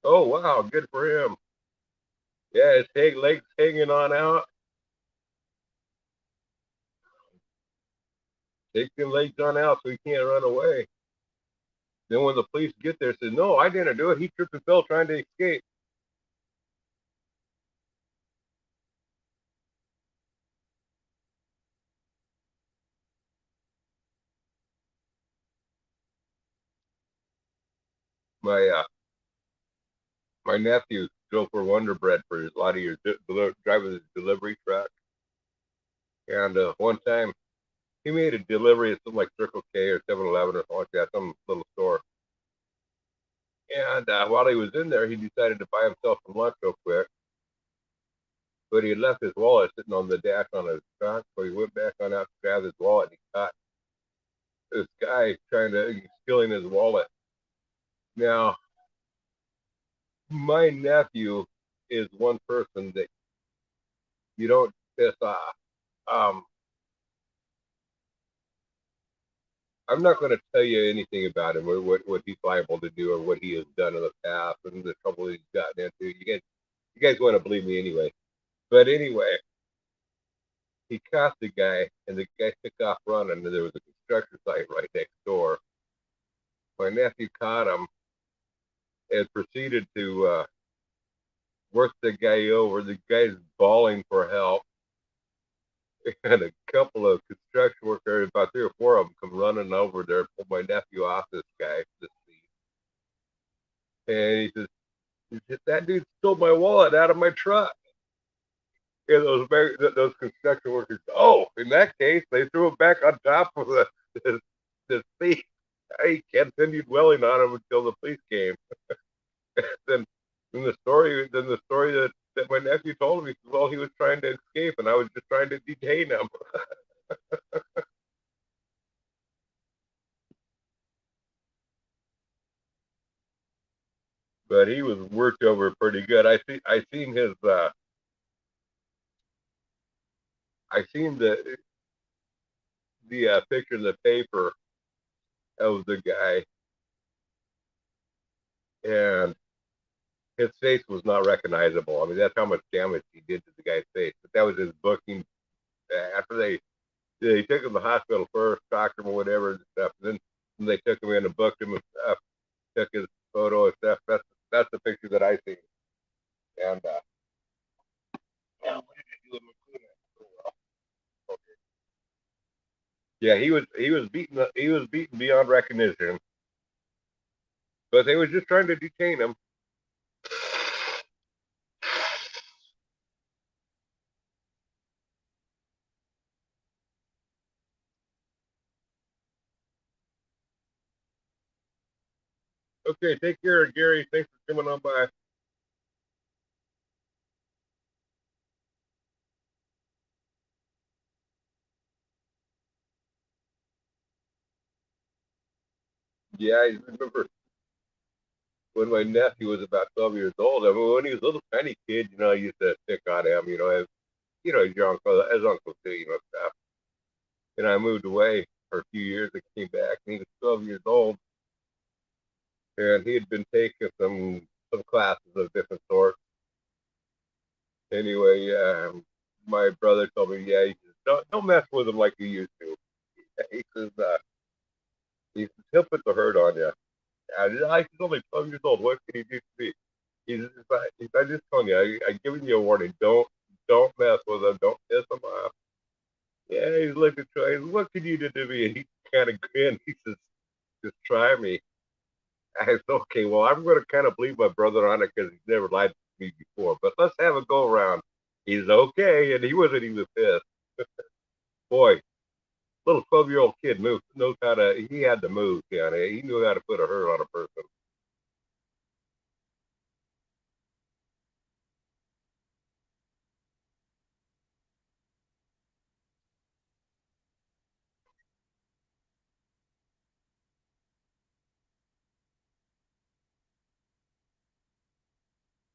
S1: Oh wow, good for him. Yeah, his legs hanging on out. Take them legs on out so he can't run away. Then when the police get there, says, "No, I didn't do it. He tripped and fell trying to escape." My my nephew drove for Wonder Bread for a lot of years, driving his delivery truck. And one time he made a delivery at something like Circle K or 7-Eleven or something like that, some little store. And while he was in there, he decided to buy himself some lunch real quick. But he had left his wallet sitting on the dash on his truck, so he went back on out to grab his wallet. And he caught this guy trying to stealing his wallet. Now, my nephew is one person that you don't piss off. Um, I'm not going to tell you anything about him or what he's liable to do or what he has done in the past and the trouble he's gotten into. You guys want to believe me anyway. But anyway, he caught the guy, and the guy took off running. And there was a construction site right next door. My nephew caught him and proceeded to work the guy over. The guy's bawling for help, and a couple of construction workers, about 3 or 4 of them, come running over there, and pull my nephew off this guy, this thief. And he says, "That dude stole my wallet out of my truck." And those construction workers, oh, in that case, they threw it back on top of the thief. I continued dwelling on him until the police came. then, then the story that my nephew told me, well, he was trying to escape, and I was just trying to detain him. But he was worked over pretty good. I seen the picture in the paper of the guy, and his face was not recognizable. I mean, that's how much damage he did to the guy's face. But that was his booking. After they took him to the hospital first, talked to him or whatever and stuff. And then they took him in and booked him and stuff, took his photo and stuff. That's the picture that I see. And yeah, what did I do with my food? Okay. Yeah, he was beaten beyond recognition, but they was just trying to detain him. Okay, take care, Gary. Thanks for coming on by. Yeah, I remember when my nephew was about 12 years old. I mean, when he was a little tiny kid, I used to pick on him, as your uncle, as Uncle too, stuff. And I moved away for a few years and came back, and he was 12 years old, and he had been taking some classes of different sorts. Anyway, my brother told me, yeah, he says, don't mess with him like you used to. He says he'll put the hurt on you. He's only 12 years old. What can he do to me? I just telling you, I'm giving you a warning. Don't mess with him. Don't piss him off. Yeah, he's looking trying. What can you do to me? And he kind of grinned. He says, just try me. I said, okay, well, I'm going to kind of believe my brother on it because he's never lied to me before. But let's have a go around. He's okay, and he wasn't even pissed. Boy, little 12-year-old kid knows how to. He had to move. Yeah, he knew how to put a hurt on a person.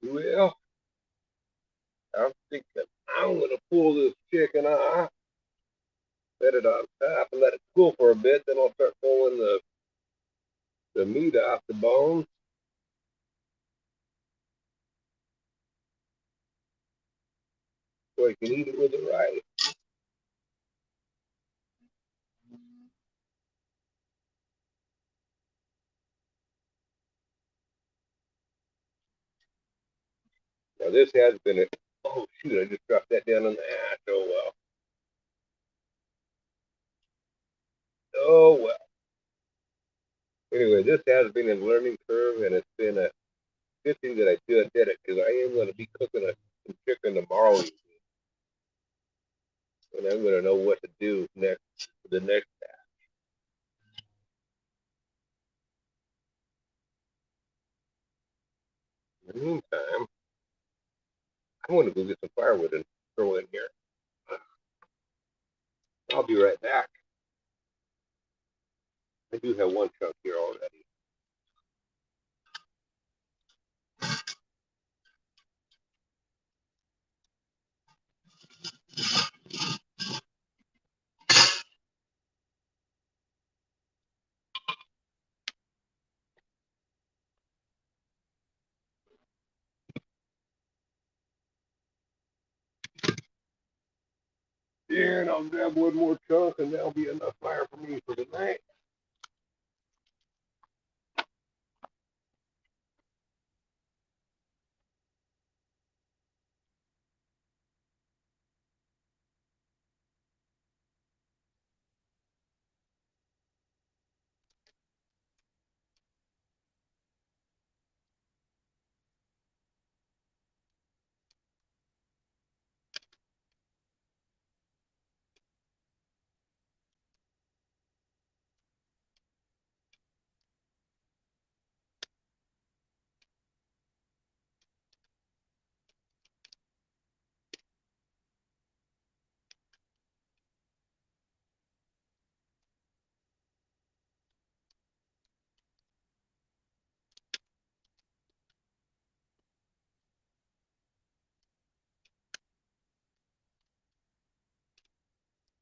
S1: Well, I'm thinking I'm going to pull this chicken off, set it on top, and let it cool for a bit. Then I'll start pulling the meat off the bones so I can eat it with the rice. Now this has been a oh shoot! I just dropped that down on the ash. Oh well. Oh well. Anyway, this has been a learning curve, and it's been a good thing that I did it because I am going to be cooking some chicken tomorrow, and I'm going to know what to do next. The next in the meantime, I'm going to go get some firewood and throw in here. I'll be right back. I do have one chunk here already. Yeah, and I'll grab one more chunk, and that'll be enough fire for me for tonight.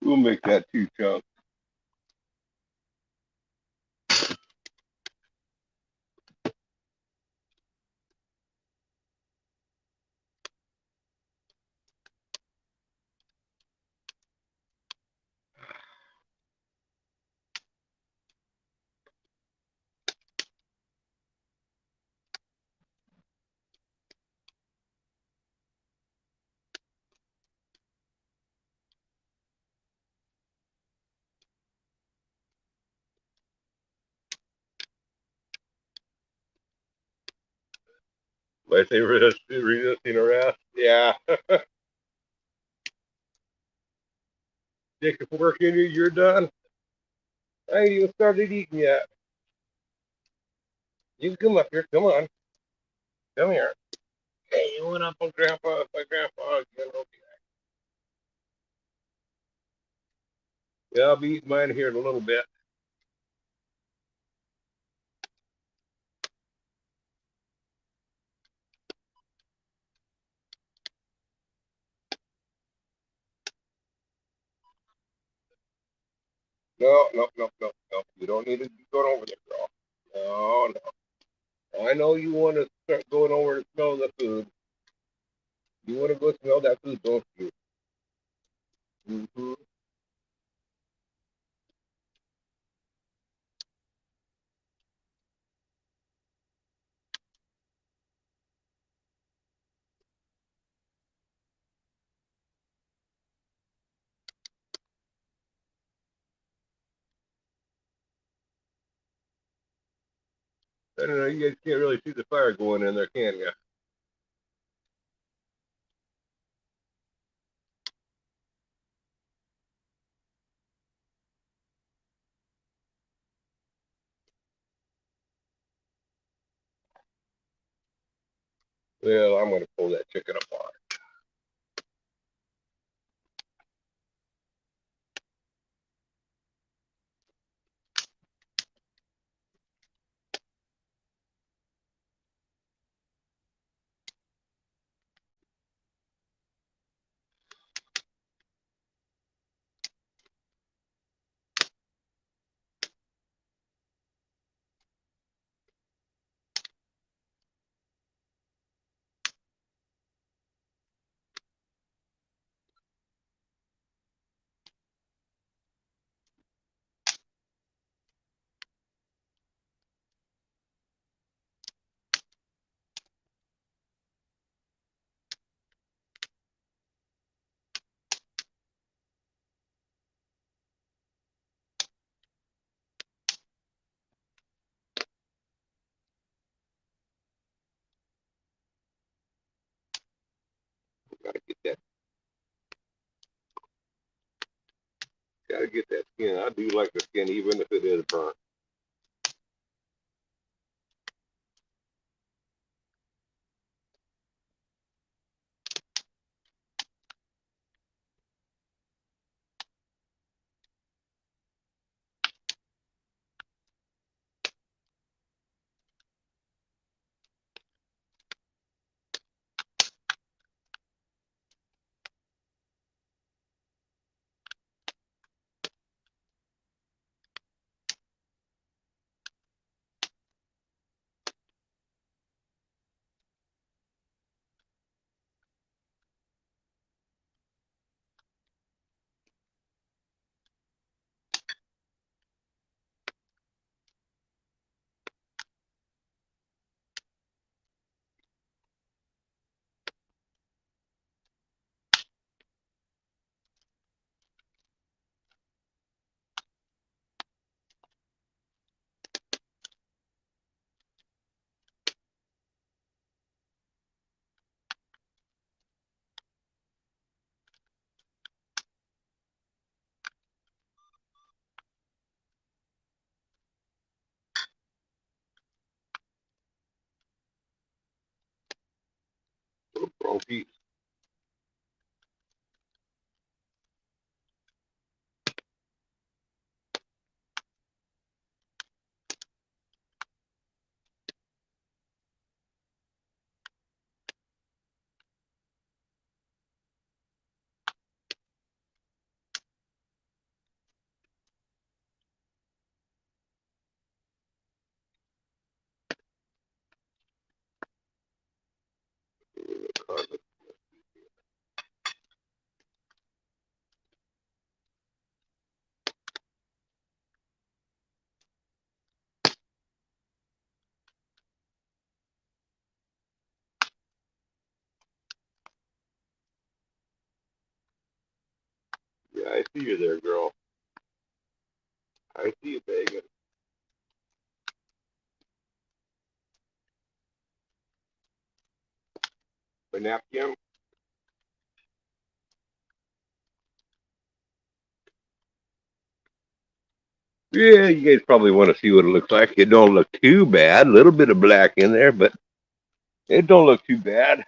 S1: We'll make that two chunks. I say resisting arrest. Yeah. Stick a fork in you, you're done. I ain't even started eating yet. You can come up here. Come on. Come here. Hey, you went up on Grandpa, my grandpa again. Okay. Yeah, I'll be eating mine here in a little bit. No, no, no, no, no. You don't need to be going over there, girl. No, no. I know you want to start going over to smell the food. You want to go smell that food, don't you? Mm-hmm. I don't know. You guys can't really see the fire going in there, can you? Well, I'm going to pull that chicken apart. Gotta get that. Gotta get that skin. I do like the skin, even if it is burnt. Wrong piece. Yeah, I see you there, girl. I see you, Megan. My napkin. Yeah, you guys probably want to see what it looks like. It don't look too bad. A little bit of black in there, but it don't look too bad.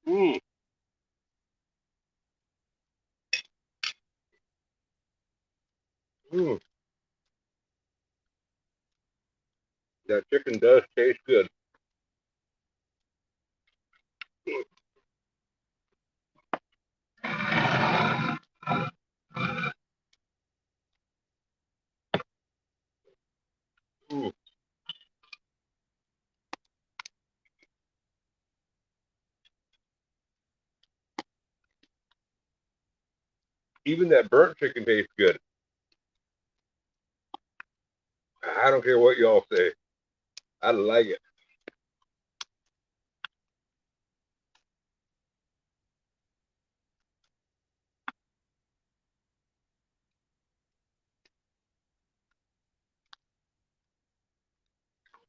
S1: Mm, mm. That chicken does taste good. Mm. Even that burnt chicken tastes good. I don't care what y'all say. I like it.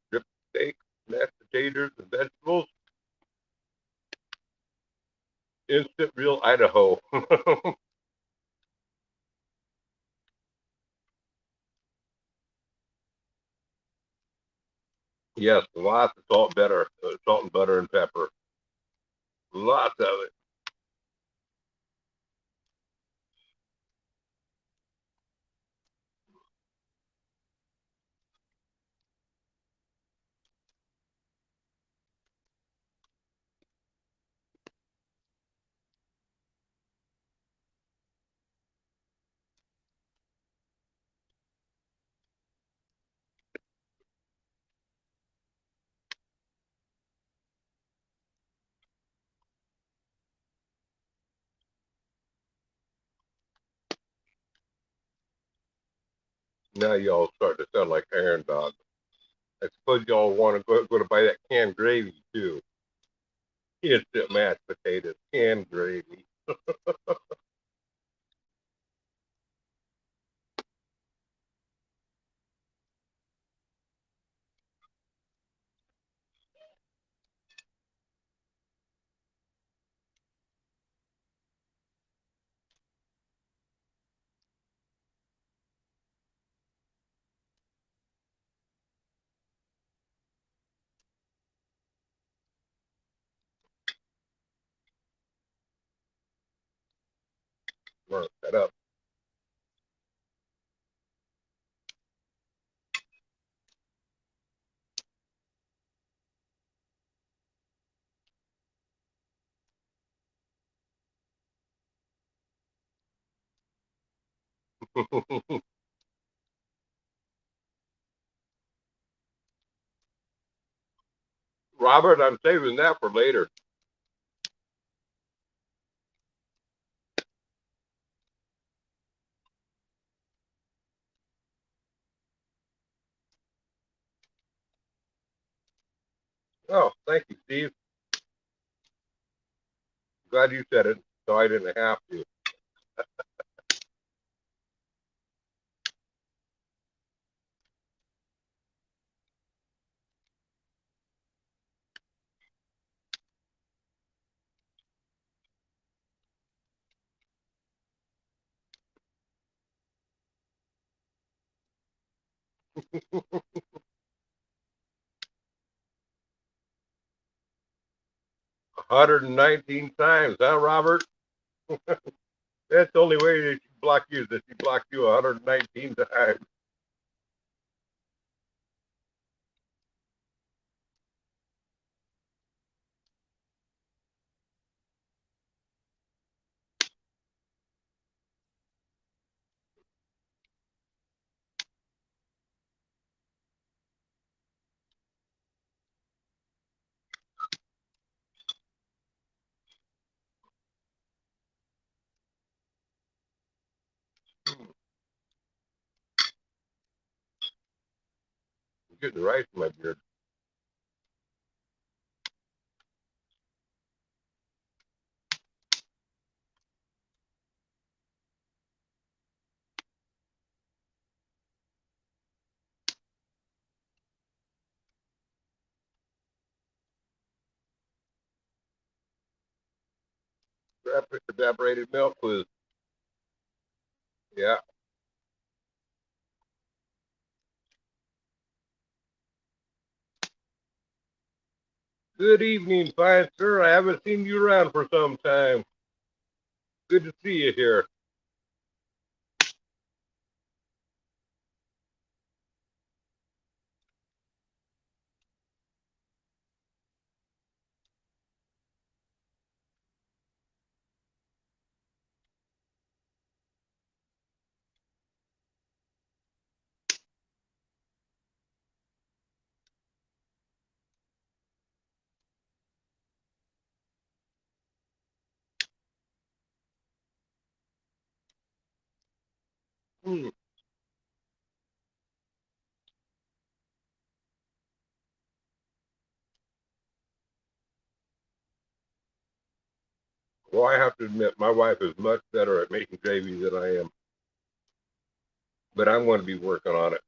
S1: Strip steak, mashed potatoes, and vegetables. Instant real Idaho. Yes, lots of salt, butter, salt and butter and pepper. Lots of it. Now y'all start to sound like Aaron dogs. I suppose y'all want to go to buy that canned gravy too. Instant mashed potatoes, canned gravy. 'Robert, I'm saving that for later. Oh, thank you, Steve. Glad you said it, so I didn't have to. 119 times, huh, Robert? That's the only way that she blocked you, is that she blocked you 119 times. I'm getting rice in my beard. Evaporated milk was, yeah. Good evening, fine sir. I haven't seen you around for some time. Good to see you here. Hmm. Well, I have to admit, my wife is much better at making gravy than I am, but I'm going to be working on it.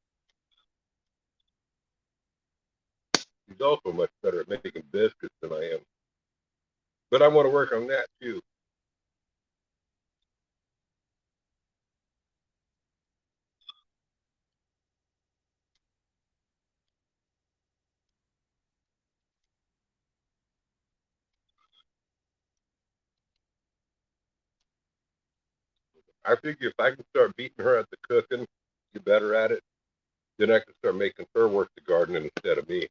S1: She's also much better at making biscuits than I am, but I want to work on that too. I figure if I can start beating her at the cooking, get better at it, then I can start making her work the garden instead of me.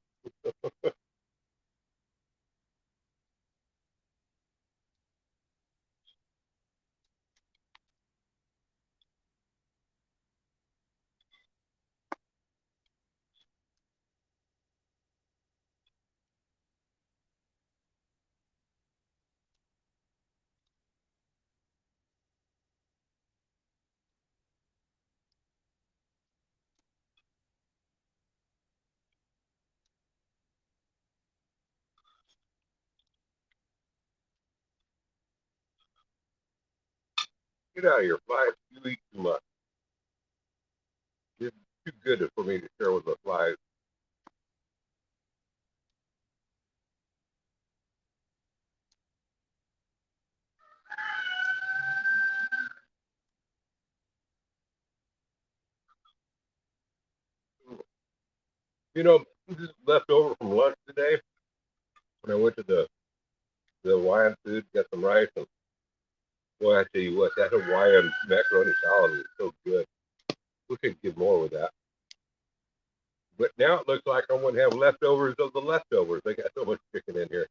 S1: Get out of here, flies. You eat too much. It's too good for me to share with the flies. You know, this is left over from lunch today when I went to the Hawaiian food, got some rice, and boy, I tell you what, that Hawaiian macaroni salad was so good. We could get more with that. But now it looks like I'm going to have leftovers of the leftovers. They got so much chicken in here.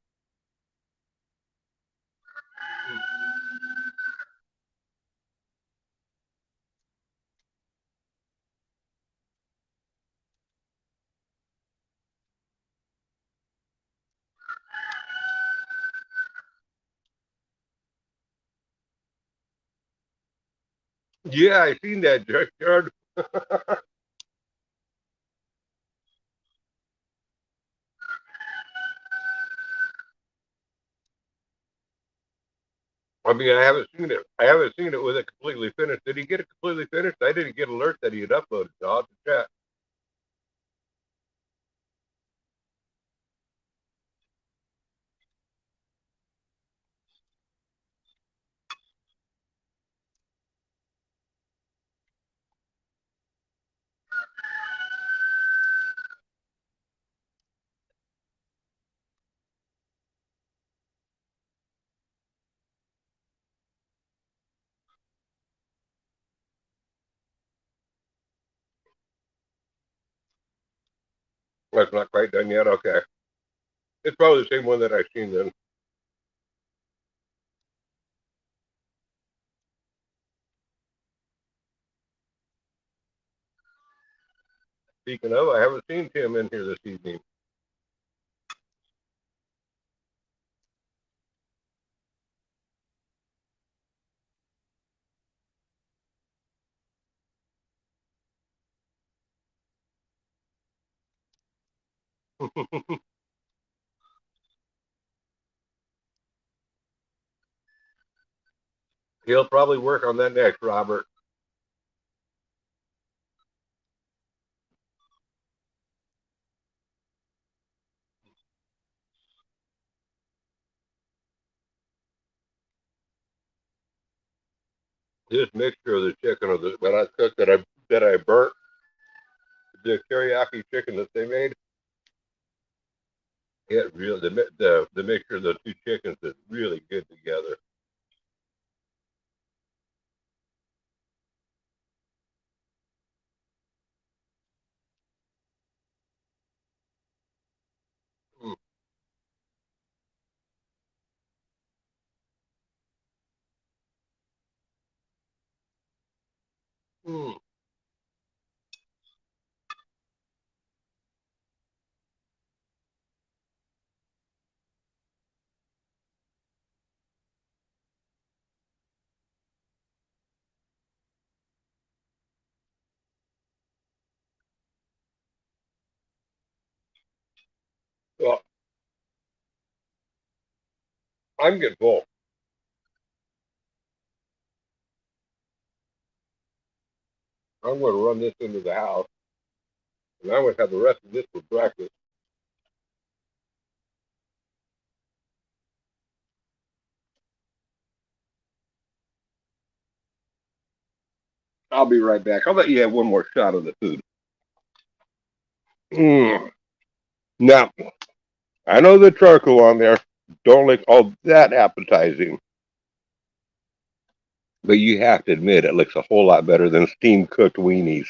S1: Yeah, I seen that junkyard. I mean, I haven't seen it. I haven't seen it with it completely finished. Did he get it completely finished? I didn't get alert that he had uploaded. So I'll have to check. That's not quite done yet. Okay, it's probably the same one that I've seen then. Speaking of, I haven't seen Tim in here this evening. He'll probably work on that next, Robert. this mixture of the chicken or the when I cooked that I burnt the teriyaki chicken that they made. It really the mixture of the two chickens is really good together. Mm, mm. Well, I'm getting full. I'm going to run this into the house, and I'm going to have the rest of this for breakfast. I'll be right back. I'll let you have one more shot of the food. Mm. Now, I know the charcoal on there don't look all that appetizing, but you have to admit it looks a whole lot better than steam cooked weenies.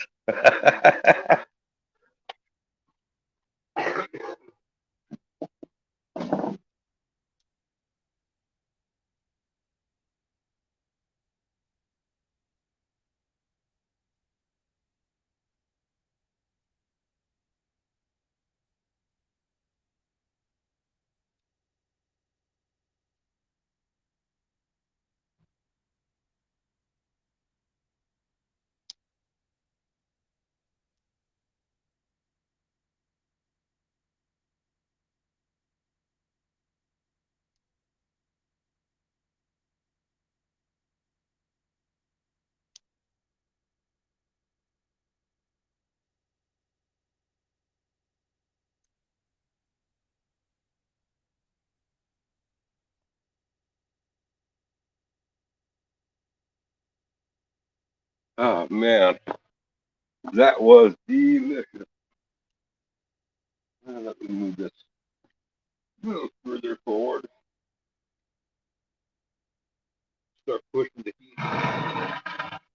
S1: Oh man, that was delicious. Let me move this a little further forward. Start pushing the heat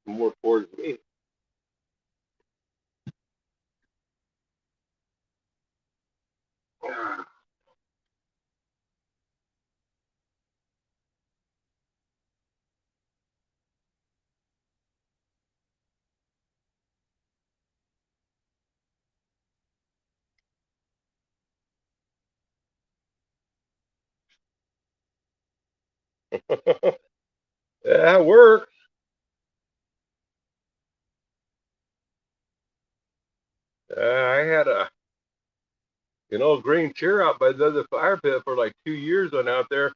S1: more towards me. That works. I had a green chair out by the other fire pit for like 2 years on out there.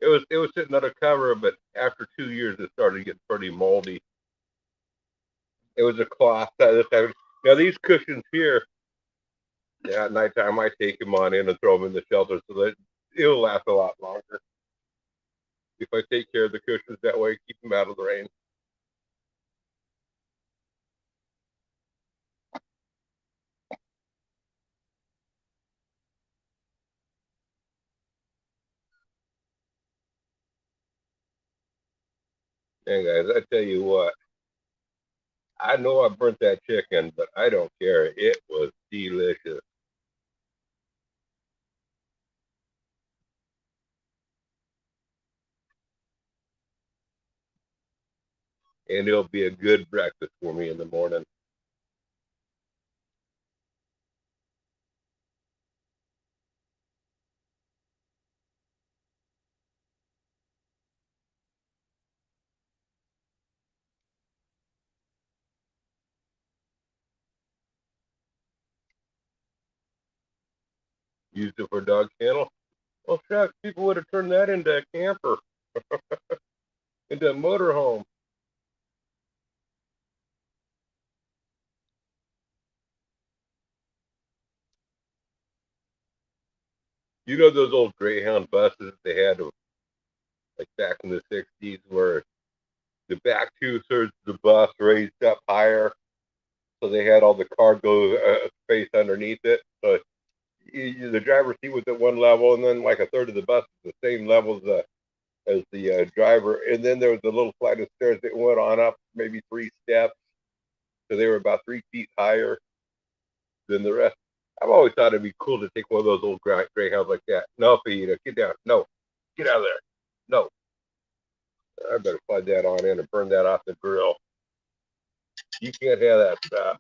S1: It was sitting under cover, but after 2 years it started getting pretty moldy. It was a cloth this time. Now these cushions here, yeah, at nighttime I take them on in and throw them in the shelter so that it'll last a lot longer. If I take care of the cushions that way, keep them out of the rain. And guys, I tell you what, I know I burnt that chicken, but I don't care. It was delicious. And it'll be a good breakfast for me in the morning. Used it for dog kennel. Well, shucks, people would have turned that into a camper, into a motorhome. You know those old Greyhound buses they had, like back in the '60s, where the back two thirds of the bus raised up higher, so they had all the cargo space underneath it. So the driver's seat was at one level, and then like a third of the bus was the same level as the driver. And then there was a little flight of stairs that went on up maybe 3 steps, so they were about 3 feet higher than the rest. I've always thought it'd be cool to take one of those old greyhounds like that. No, Fajita, get down. No, get out of there. No, I better slide that on in and burn that off the grill. You can't have that stuff.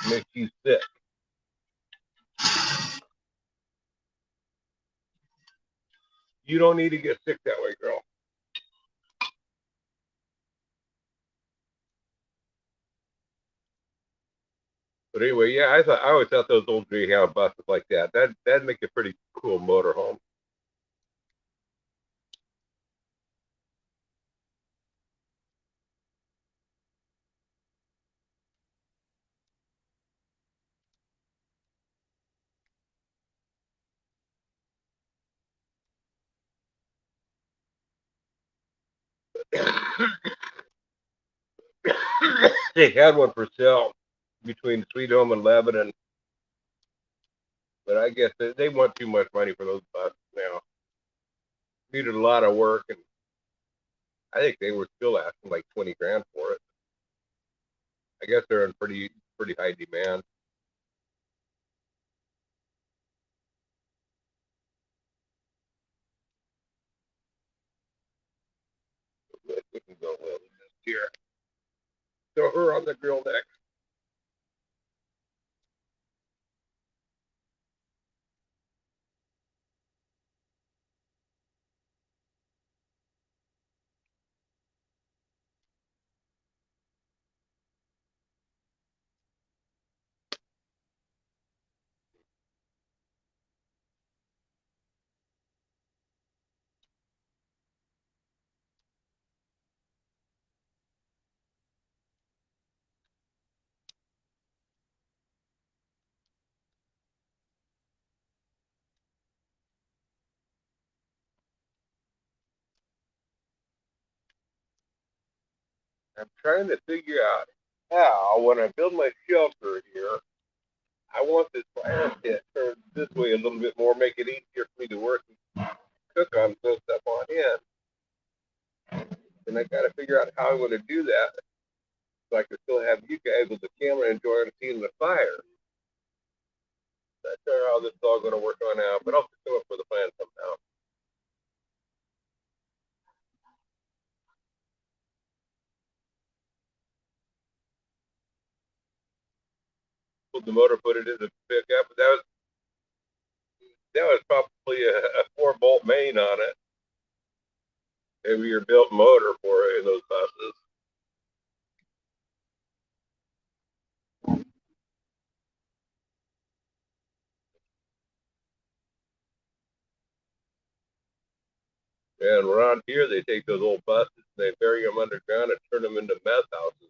S1: It makes you sick. You don't need to get sick that way, girl. But anyway, yeah, I always thought those old greyhound buses like that'd make a pretty cool motorhome. They had one for sale between Sweet Home and Lebanon, but I guess they want too much money for those buses now. Needed a lot of work, and I think they were still asking like 20 grand for it. I guess they're in pretty high demand. But we can go well here. Throw her on the grill next. I'm trying to figure out how, when I build my shelter here, I want this fire pit turned this way a little bit more, make it easier for me to work and cook on, throw stuff on in. And I got to figure out how I'm going to do that so I can still have you guys with the camera enjoying seeing the fire. Not sure how this is all going to work on out, but I'll come up with a plan somehow. Pulled the motor, put it in the pickup. That was probably a 4 bolt main on it. Heavier built motor for it in those buses. And around here, they take those old buses and they bury them underground and turn them into meth houses.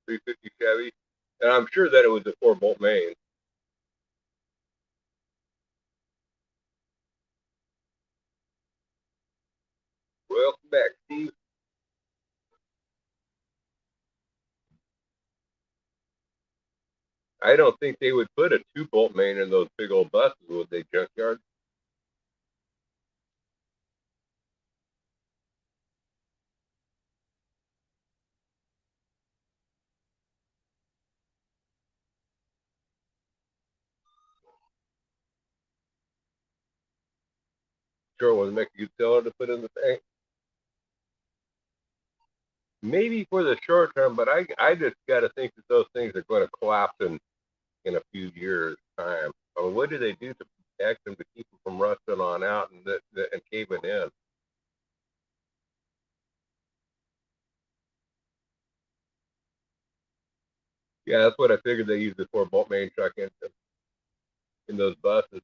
S1: 350 Chevy. And I'm sure that it was a 4 bolt main. Welcome back, Steve. I don't think they would put a 2 bolt main in those big old buses, would they, junkyard? Sure, would make a good seller to put in the thing. Maybe for the short term, but I just got to think that those things are going to collapse in a few years' time. I mean, what do they do to protect them to keep them from rusting on out and caving in? Yeah, that's what I figured they use the 4 bolt main truck in those buses.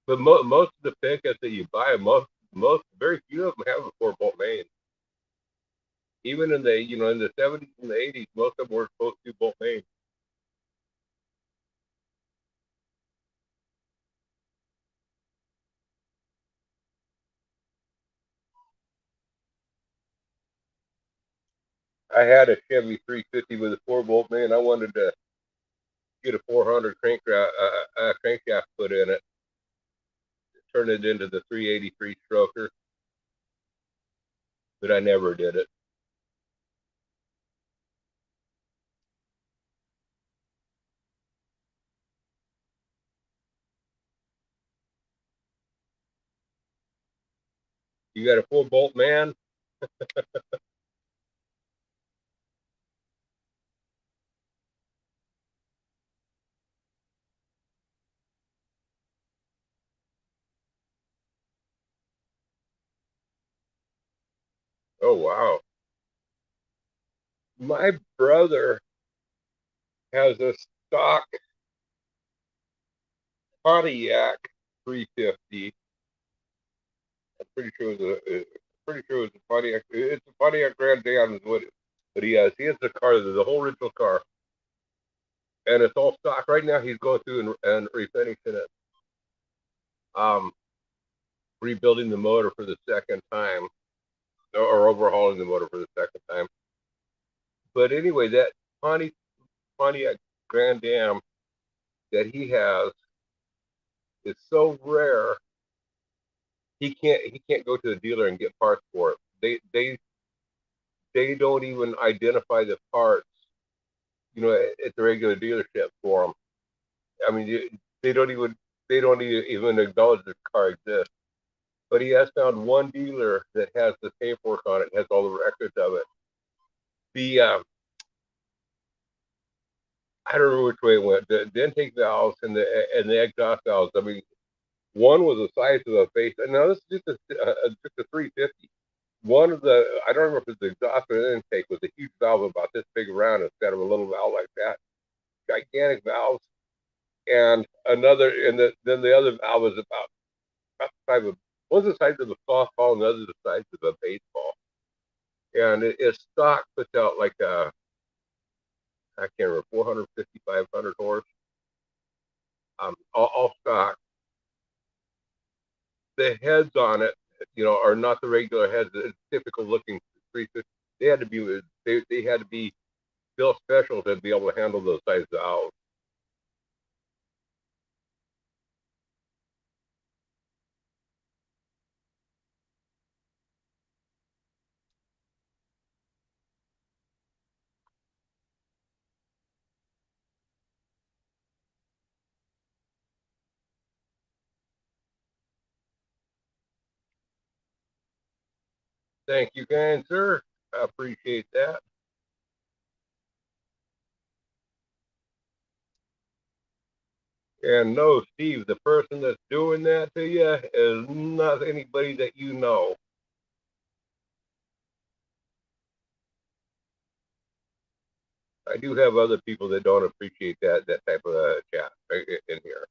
S1: But most of the pickups that you buy, very few of them have a 4 bolt main. Even in the 70s and the 80s, most of them were supposed to 2 bolt main. I had a Chevy 350 with a 4 bolt main. I wanted to get a 400 crankshaft put in it, turn it into the 383 stroker, but I never did it. You got a 4 bolt man? Oh wow. My brother has a stock Pontiac 350. I'm pretty sure it was a Pontiac. It's a Pontiac Grand Am is what but he has. He has the car, the whole original car, and it's all stock. Right now, he's going through and refinishing it, um, rebuilding the motor for the second time, or overhauling the motor for the second time. But anyway, that Pontiac Grand Am that he has is so rare. He can't go to the dealer and get parts for it. They don't even identify the parts, at the regular dealership for them. I mean, they don't even they don't even acknowledge the car exists. But he has found one dealer that has the paperwork on it, has all the records of it. The I don't remember which way it went. The intake valves and the exhaust valves. I mean, one was the size of a face. And now this is just a 350. One of the I don't remember if it's the exhaust or the intake was a huge valve about this big around. It's got a little valve like that, gigantic valves, and then the other valve was about the size of one's the size of a softball and the other's the size of a baseball. And its stock puts out like I can't remember 450, 500 horse, all stock. The heads on it, are not the regular heads. It's typical looking 350. They had to be built special to be able to handle those size valves. Thank you, kind sir. I appreciate that. And no, Steve, the person that's doing that to you is not anybody that you know. I do have other people that don't appreciate that type of chat in here.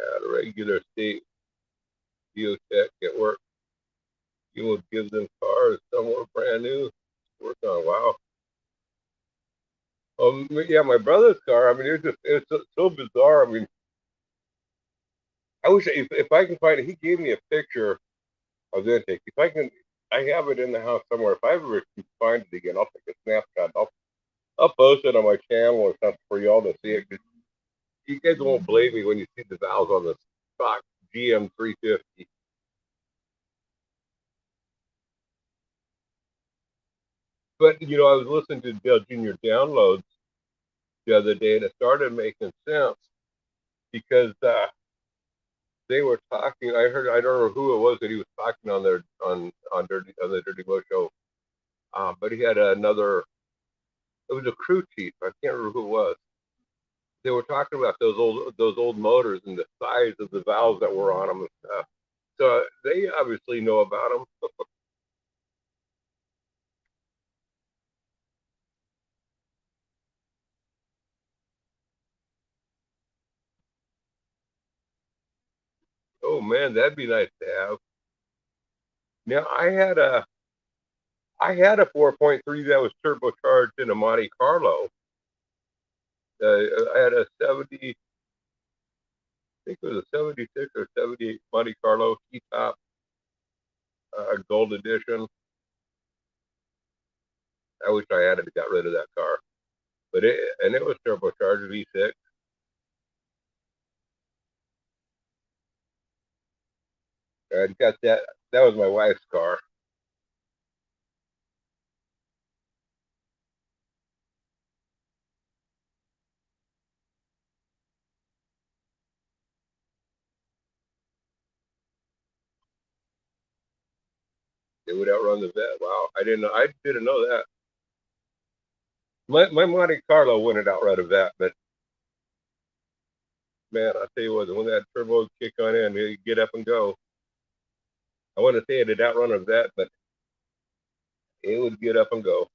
S1: At a regular state biotech at work, you would give them cars, somewhere brand new. Work on wow. Yeah, my brother's car. I mean, it's so bizarre. I mean, I wish if I can find it. He gave me a picture of the intake. If I can, I have it in the house somewhere. If I ever can find it again, I'll take a snapshot. I'll post it on my channel or something for y'all to see it. You guys won't believe me when you see the valves on the stock GM 350. But I was listening to Dale Jr. downloads the other day, and it started making sense because they were talking. I don't know who it was that he was talking on their on the Dirty Mo show, but he had another. It was a crew chief. I can't remember who it was. They were talking about those old motors and the size of the valves that were on them and stuff. So they obviously know about them. Oh man, that'd be nice to have. Now I had a 4.3 that was turbocharged in a Monte Carlo. I had a 70, I think it was a 76 or 78 Monte Carlo T-top gold edition. I wish I had it, got rid of that car, but it was turbocharged V6. I got that. That was my wife's car. It would outrun the vet. Wow, I didn't know. I didn't know that. My Monte Carlo wouldn't outrun a vet, but man, I'll tell you what, when that turbo would kick on in, you get up and go. I want to say it'd outrun a vet, but it would get up and go.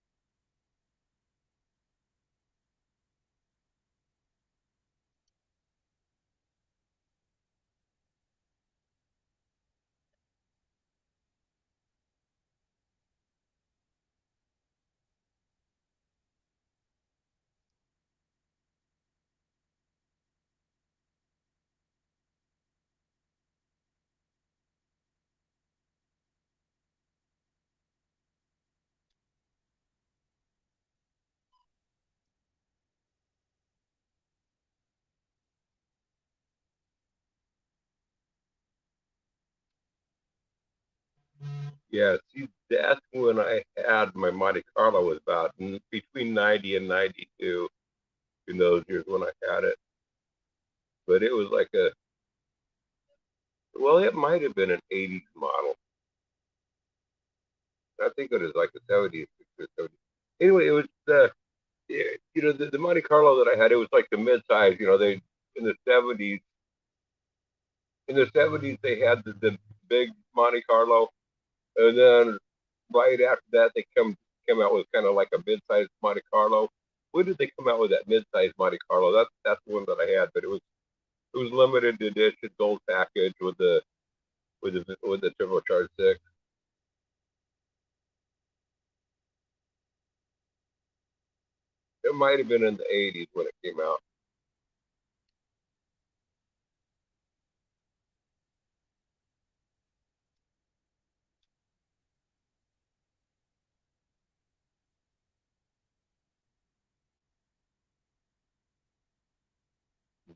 S1: Yeah, see, that's when I had my Monte Carlo was about between 90 and 92 in those years when I had it. But it was like well, it might have been an 80s model. I think it was like a 70s or 70s. Anyway, it was the Monte Carlo that I had. It was like the mid-size. They in the 70s. In the 70s, they had the big Monte Carlo, and then right after that, they came out with kind of like a mid-sized Monte Carlo. When did they come out with that mid-sized Monte Carlo? That's the one that I had, but it was limited edition gold package with the turbocharged six. It might have been in the 80s when it came out.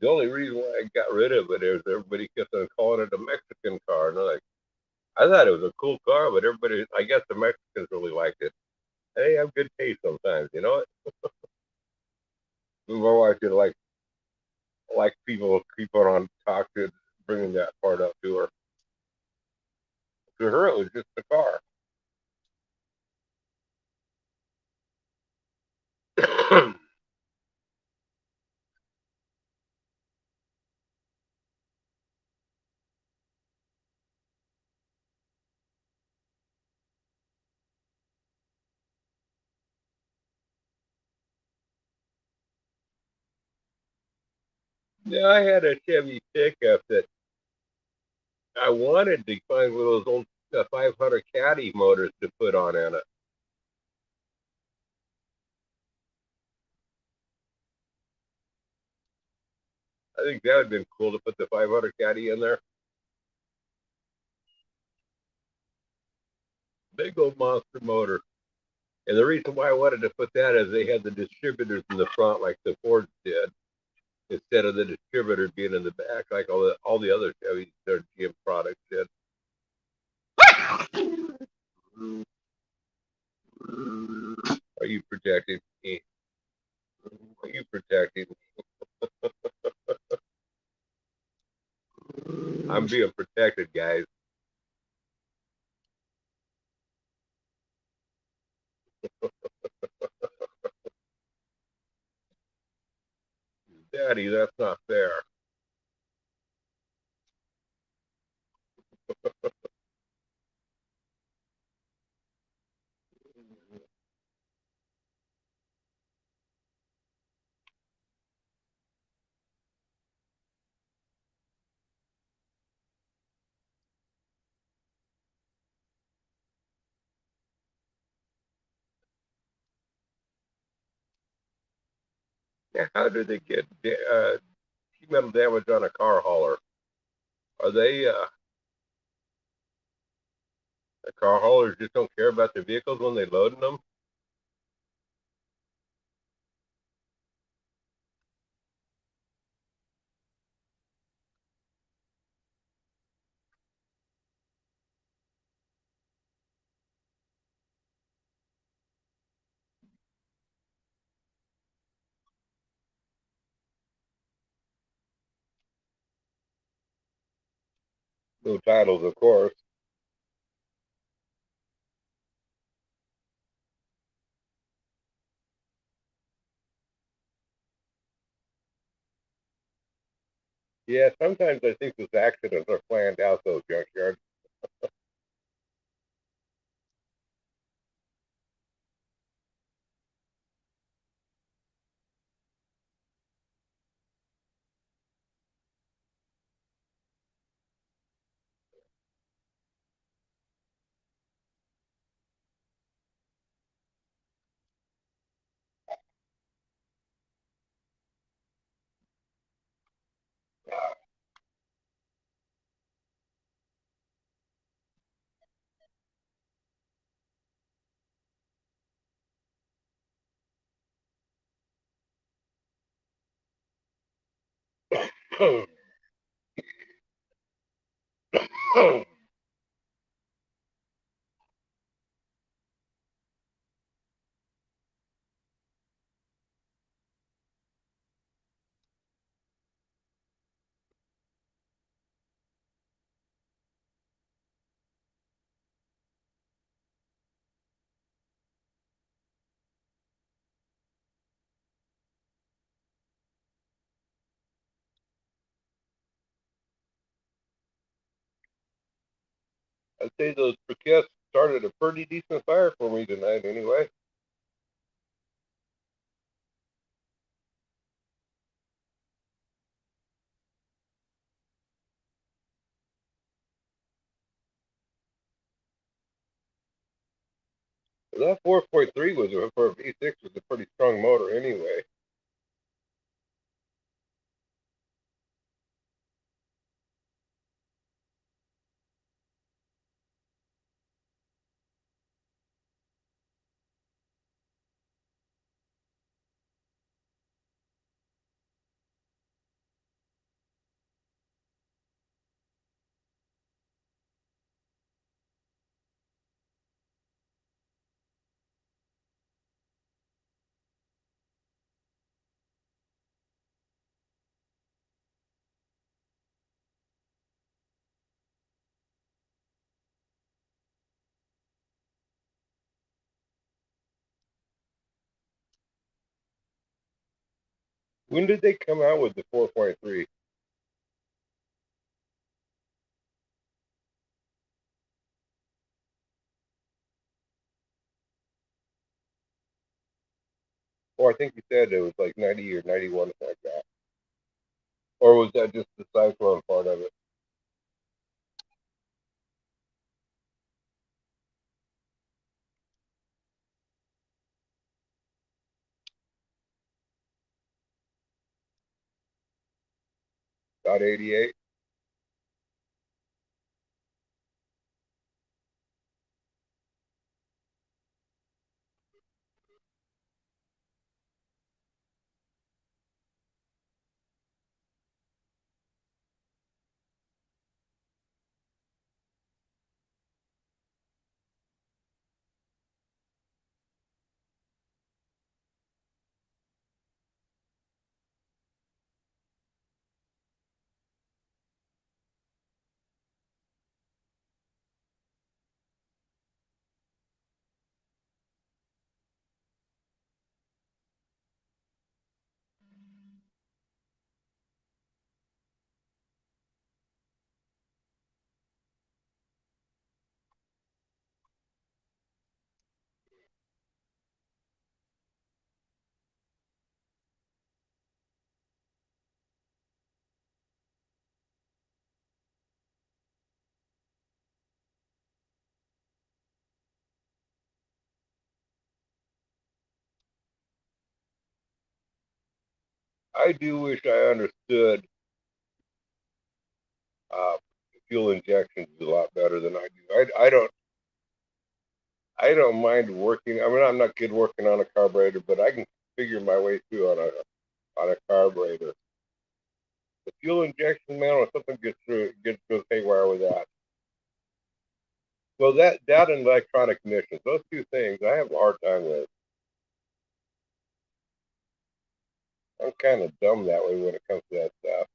S1: The only reason why I got rid of it is everybody kept on calling it a Mexican car, and I thought it was a cool car, but everybody, I guess the Mexicans really liked it. Hey, I have good taste sometimes, you know. My wife did like people keep on talking, bringing that part up to her. To her, it was just a car. Yeah, I had a Chevy pickup that I wanted to find one of those old 500 Caddy motors to put on in it. I think that would have been cool to put the 500 Caddy in there. Big old monster motor. And the reason why I wanted to put that is they had the distributors in the front like the Ford did, instead of the distributor being in the back like all the other Chevy their GM products did. Are you protecting me? Are you protecting me? I'm being protected, guys. Daddy, that's not fair. How do they get sheet metal damage on a car hauler? Are they the car haulers just don't care about the vehicles when they loading them? No titles, of course. Yeah, sometimes I think those accidents are planned out, those junkyards. I'd say those briquettes started a pretty decent fire for me tonight, anyway. That 4.3 was for a V6 was a pretty strong motor, anyway. When did they come out with the 4.3? Or I think you said it was like 90 or 91, something like that. Or was that just the cyclone part of it? About 88? I do wish I understood uh, fuel injections a lot better than I do. I don't mind working. I mean, I'm not good working on a carburetor, but I can figure my way through on a carburetor. The fuel injection, man, when something gets goes haywire with that. Well, that and electronic emissions, those two things, I have a hard time with. I'm kind of dumb that way when it comes to that stuff.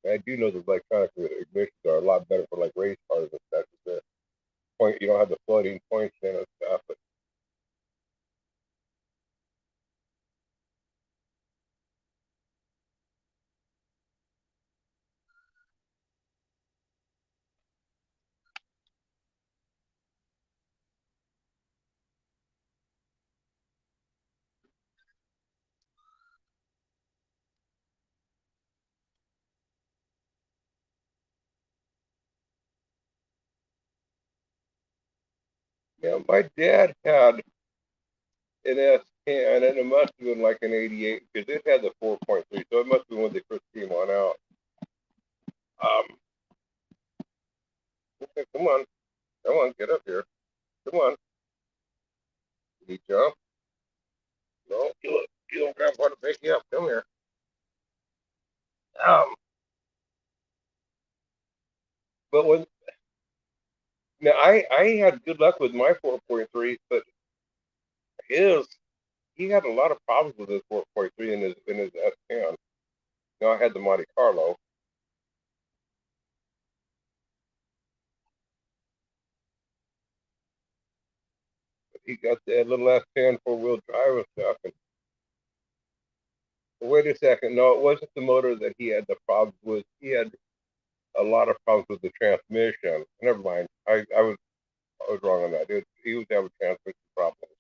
S1: I do know that electronic emissions are a lot better for like race cars and stuff. The point, you don't have the floating points in and stuff. But yeah, my dad had an S10, and it must have been like an '88 because it had the 4.3, so it must have been when they first came on out. Okay, come on, get up here. Come on, did he jump? No, you don't grab one to pick you up. Come here. Um, but when now I had good luck with my 4.3, but his he had a lot of problems with his 4.3 in his S10. Now I had the Monte Carlo. He got that little S10 four-wheel drive and stuff. And wait a second, no, it wasn't the motor that he had the problems with. He had a lot of problems with the transmission. Never mind. I was wrong on that. He was having transmission problems.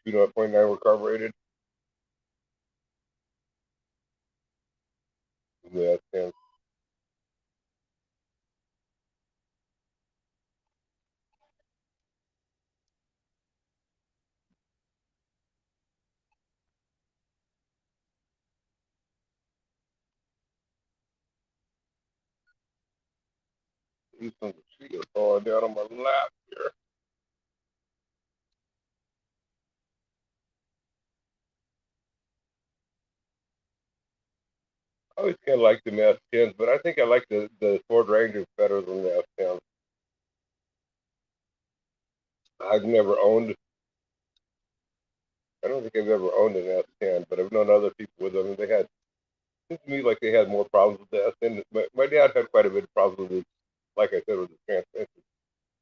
S1: You know, 0.9 were carbureted. Yeah, and these things are falling down on my lap here. I always kind of liked the S10s, but I think I like the Ford Rangers better than the S10s. I've never owned. I don't think I've ever owned an S10, but I've known other people with them, and they had. It seems to me like they had more problems with the S10. My dad had quite a bit of problems with his, like I said, with the transmission.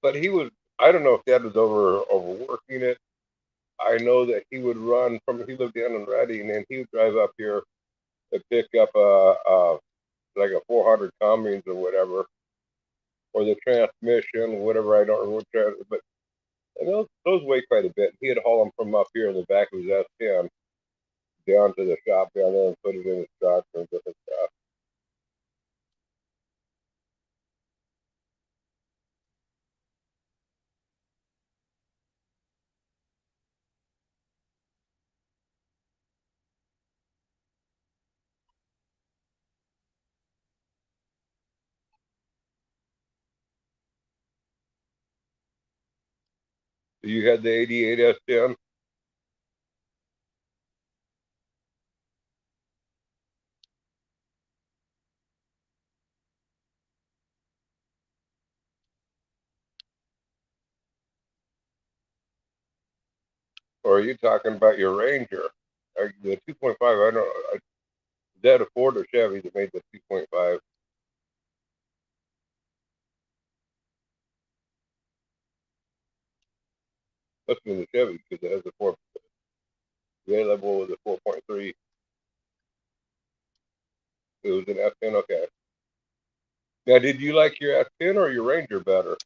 S1: But he was. I don't know if Dad was overworking it. I know that he would run from. He lived down in Reading, and he would drive up here to pick up like a 400 Cummins or whatever, or the transmission, whatever. I don't remember which, but and those weigh quite a bit. He'd haul them from up here in the back of his S10 down to the shop down there and put it in his truck and different stuff. So you had the '88 S10, or are you talking about your Ranger? The 2.5, I don't know. Is that a Ford or Chevy that made the 2.5? Must have been the Chevy because it has the 4. The A level was a 4.3. It was an S10. Okay. Now, did you like your S10 or your Ranger better?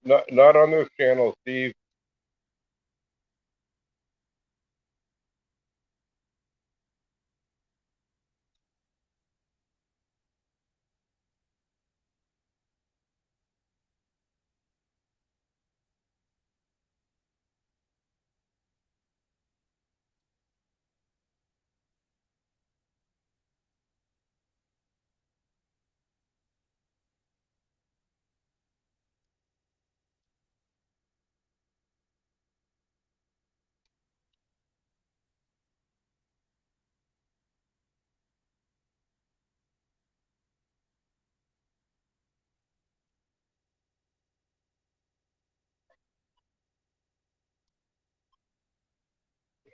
S1: Not on this channel, Steve.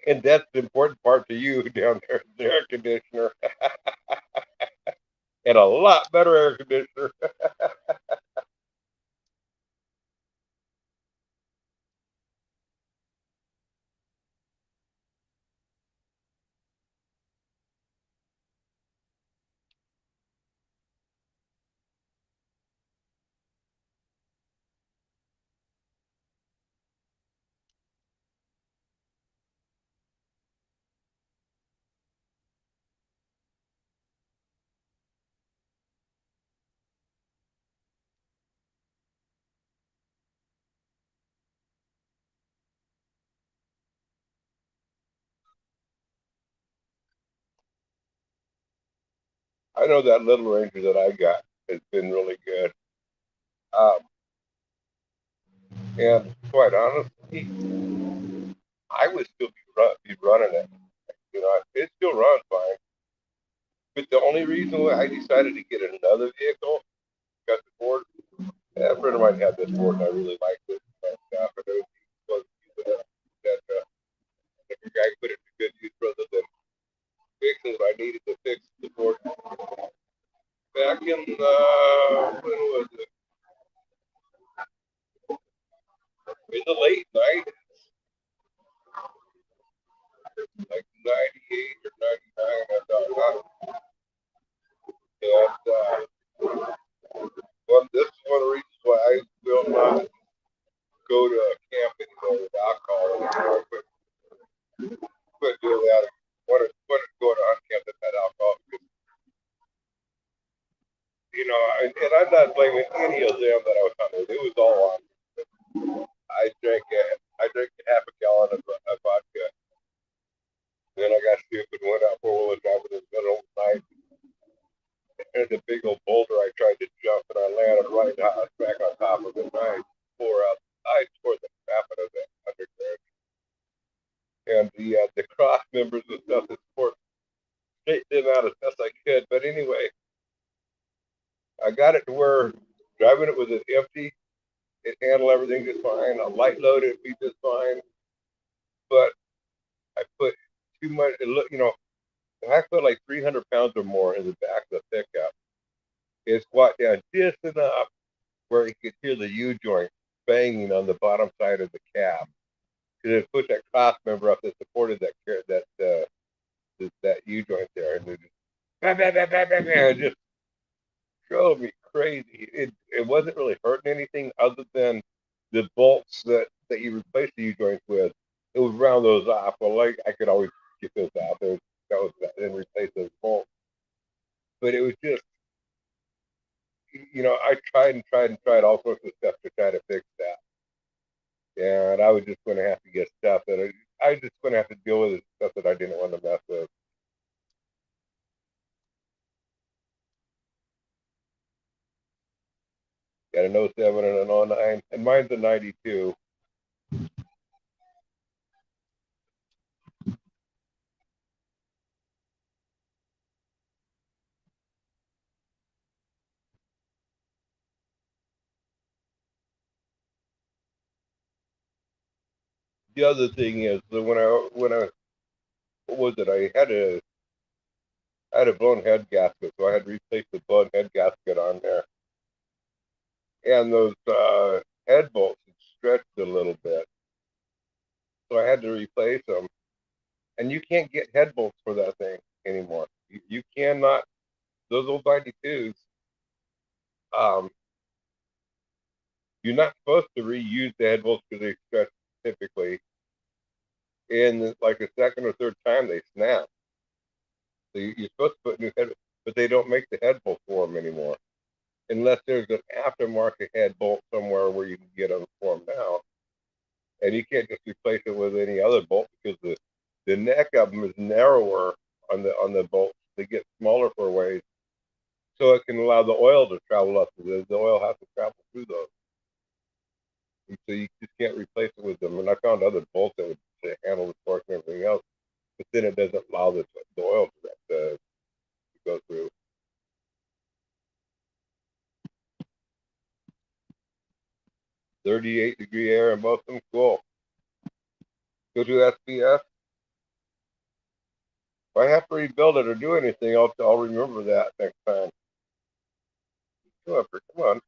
S1: And that's the important part to you down there, the air conditioner, and a lot better air conditioner. I know that little Ranger that I got has been really good. Um, and quite honestly, I would still be running it. It still runs fine. But the only reason why I decided to get another vehicle, got the Ford. A friend of mine had this Ford, and I really liked it. And but it was that the guy put it to good use rather than fixes. I needed to fix the Ford back in when was it? In the late '90s, like '98 or '99. I thought, and this is one of the reasons why I will not go to a camp anymore with alcohol. I quit doing that. Wanted to go to hunt camp that had alcohol because, and I'm not blaming any of them that I was hunting. It was all on. I drank half a gallon of vodka. Then I got stupid and went out four-wheeler driving in the middle of the night. And the big old boulder I tried to jump and I landed right back on top of it. And I tore the crap out of that undercarriage. And the cross members and stuff that support straightened them out as best I could. But anyway, I got it to where driving it with it empty, it handled everything just fine. A light load, it'd be just fine. But I put too much. I put like 300 pounds or more in the back of the pickup. It squat down just enough where you could hear the U joint banging on the bottom side of the cab. Because it put that cross member up that supported that U joint there, and it just bam, bam, bam, bam, bam, bam, it just drove me crazy. It wasn't really hurting anything other than the bolts that you replace the U joints with. It would round those off. Well, like I could always get those out. And replace those bolts. But it was just, I tried and tried and tried all sorts of stuff to try to fix that. And I was just going to have to get stuff that I just going to have to deal with stuff that I didn't want to mess with. Got an '07 and an '09, and mine's a '92. The other thing is that when I what was it? I had a blown head gasket, so I had to replace the blown head gasket on there, and those head bolts had stretched a little bit, so I had to replace them. And you can't get head bolts for that thing anymore. You cannot. Those old '92s. Um, You're not supposed to reuse the head bolts because they stretch typically. In like a second or third time, they snap. So you're supposed to put new head, but they don't make the head bolts for them anymore unless there's an aftermarket head bolt somewhere where you can get them for them now. And you can't just replace it with any other bolt because the neck of them is narrower on the bolts. They get smaller for ways, so it can allow the oil to travel up. The oil has to travel through those, and so you just can't replace it with them. And I found other bolts that would handle the torque and everything else, but then it doesn't allow the oil to go through. 38-degree air in both of them. Cool. Go to SBS. If I have to rebuild it or do anything, I'll remember that next time. Come on.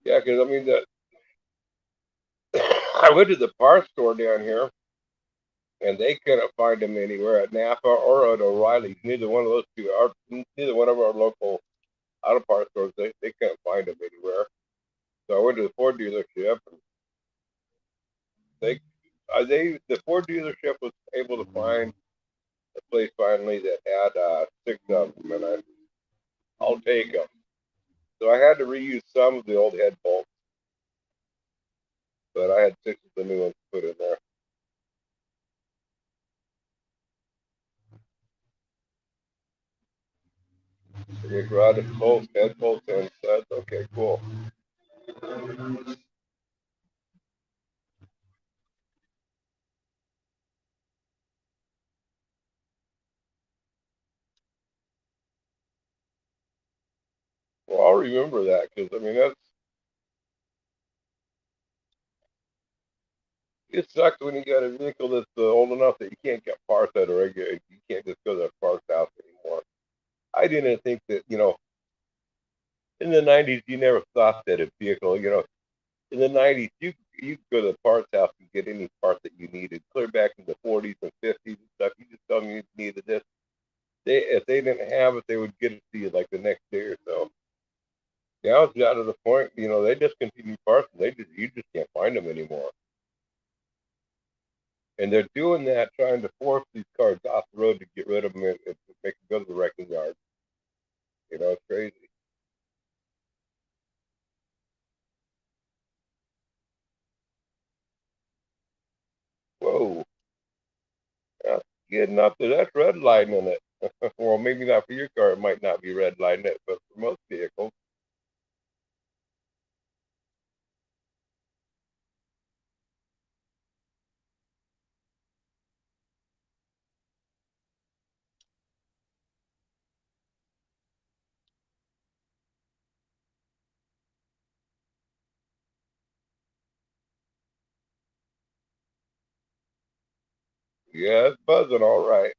S1: Yeah, because I mean, I went to the parts store down here, and they couldn't find them anywhere at Napa or at O'Reilly's. Neither one of those two, neither one of our local auto parts stores, they couldn't find them anywhere. So I went to the Ford dealership, and the Ford dealership was able to find a place finally that had 6 of them, and I'll take them. So I had to reuse some of the old head bolts, but I had 6 of the new ones put in there. You garage bolts, head bolts, and studs. Okay, cool. Well, I'll remember that because I mean it sucks when you got a vehicle that's old enough that you can't get parts at a regular. You can't just go to a parts house anymore. I didn't think that in the '90s you never thought that a vehicle in the '90s you could go to the parts house and get any part that you needed. Clear back in the '40s and '50s and stuff, you just tell them you needed this. If they didn't have it, they would get it to you like the next day or so. Now it's got to the point, they discontinue parts and you just can't find them anymore. And they're doing that, trying to force these cars off the road to get rid of them and make them go to the wrecking yard. It's crazy. Whoa, that's getting up to that's red lighting it. Well, maybe not for your car. It might not be red lighting it, but for most vehicles. Yeah, it's buzzing all right.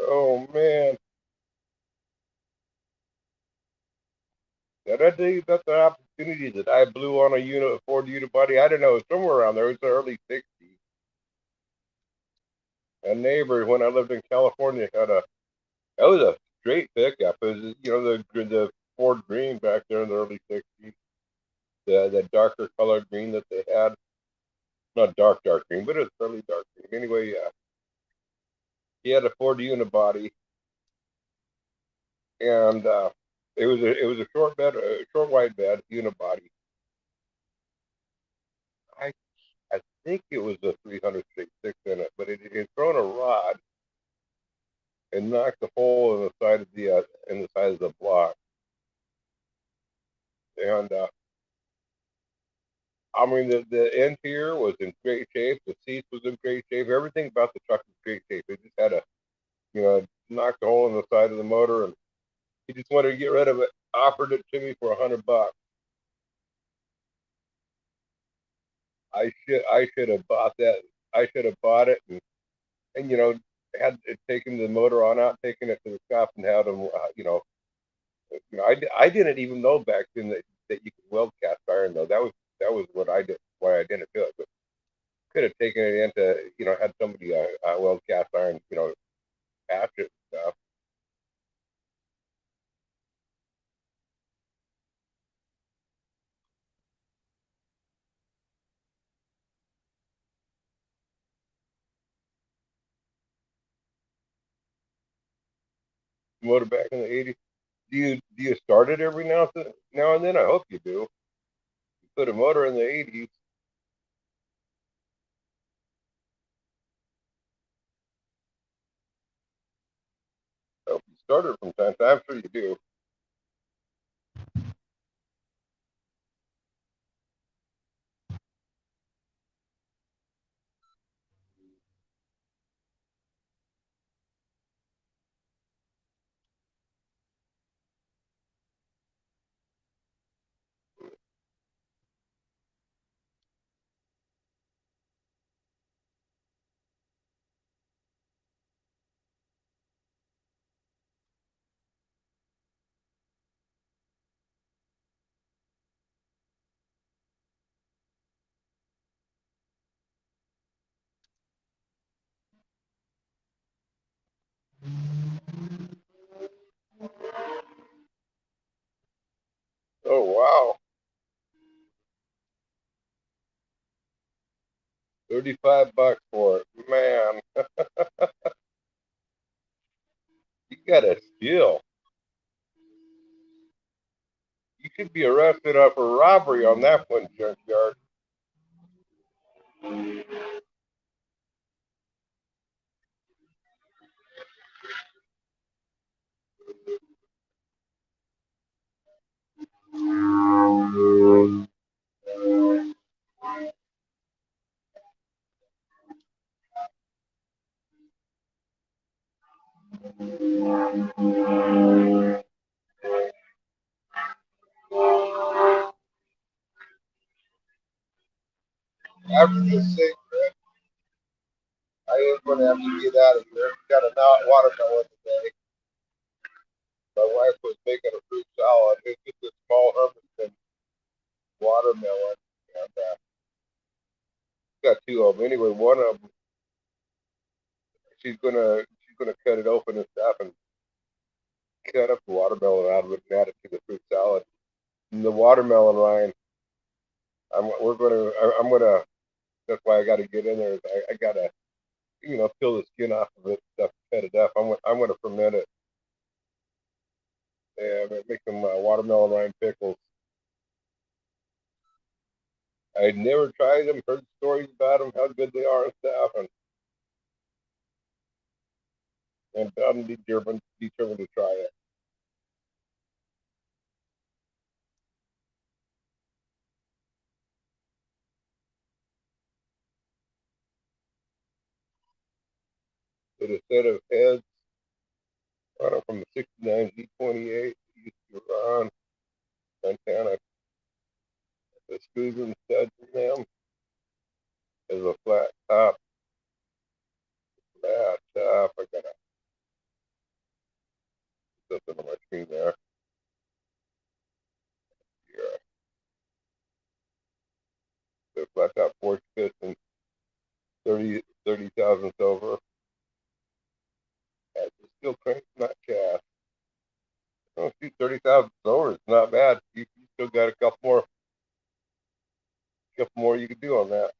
S1: Oh man, did I tell you about the opportunity that I blew on a Ford unibody? I don't know, somewhere around there. It was the early '60s. A neighbor when I lived in California had that was a straight pickup. It was the Ford green back there in the early '60s. The darker colored green that they had, not dark green, but it was fairly dark green. Anyway, yeah. He had a Ford unibody, and it was a short bed, a short wide bed unibody. I I think it was a 306 in it, but it had thrown a rod and knocked a hole in the side of the block. And I mean, the interior was in great shape. The seats was in great shape. Everything about the truck was great shape. It just had a, knocked a hole in the side of the motor, and he just wanted to get rid of it. Offered it to me for $100. I should have bought that. I should have bought it and had it taken the motor on out, taken it to the shop, and had them. I didn't even know back then that you could weld cast iron though. That was what I did. Why I didn't do it, but could have taken it into had somebody weld cast iron patch it and stuff. Motor back in the '80s. Do you start it every now and then? I hope you do. You put a motor in the '80s. I hope you start it from time to time. I'm sure you do. Oh wow, $35 for it, man. You got a steal. You could be arrested for robbery on that one, junkyard. After this thing, I am going to have to get out of here. Got a watermelon today. My wife was making a fruit salad. It's just a small Hermiston watermelon, and got two of them. Anyway, one of them, she's gonna cut it open and stuff, and cut up the watermelon out of it and add it to the fruit salad. And the watermelon rind, I'm gonna. That's why I got to get in there. I gotta, peel the skin off of it, stuff, cut it up. I'm gonna ferment it and make some watermelon rind pickles. I'd never tried them, heard stories about them, how good they are and stuff, and I'm determined to try it. With a set of heads from the '69 Z28 used to run antenna, the screws and studs in them is a flat top. I got something on my screen there. Yeah, the flat top force piston, 30,000 over. That's a steel crank, not cast. Oh, shoot, 30,000 over. It's not bad. You still got a couple more you can do on that.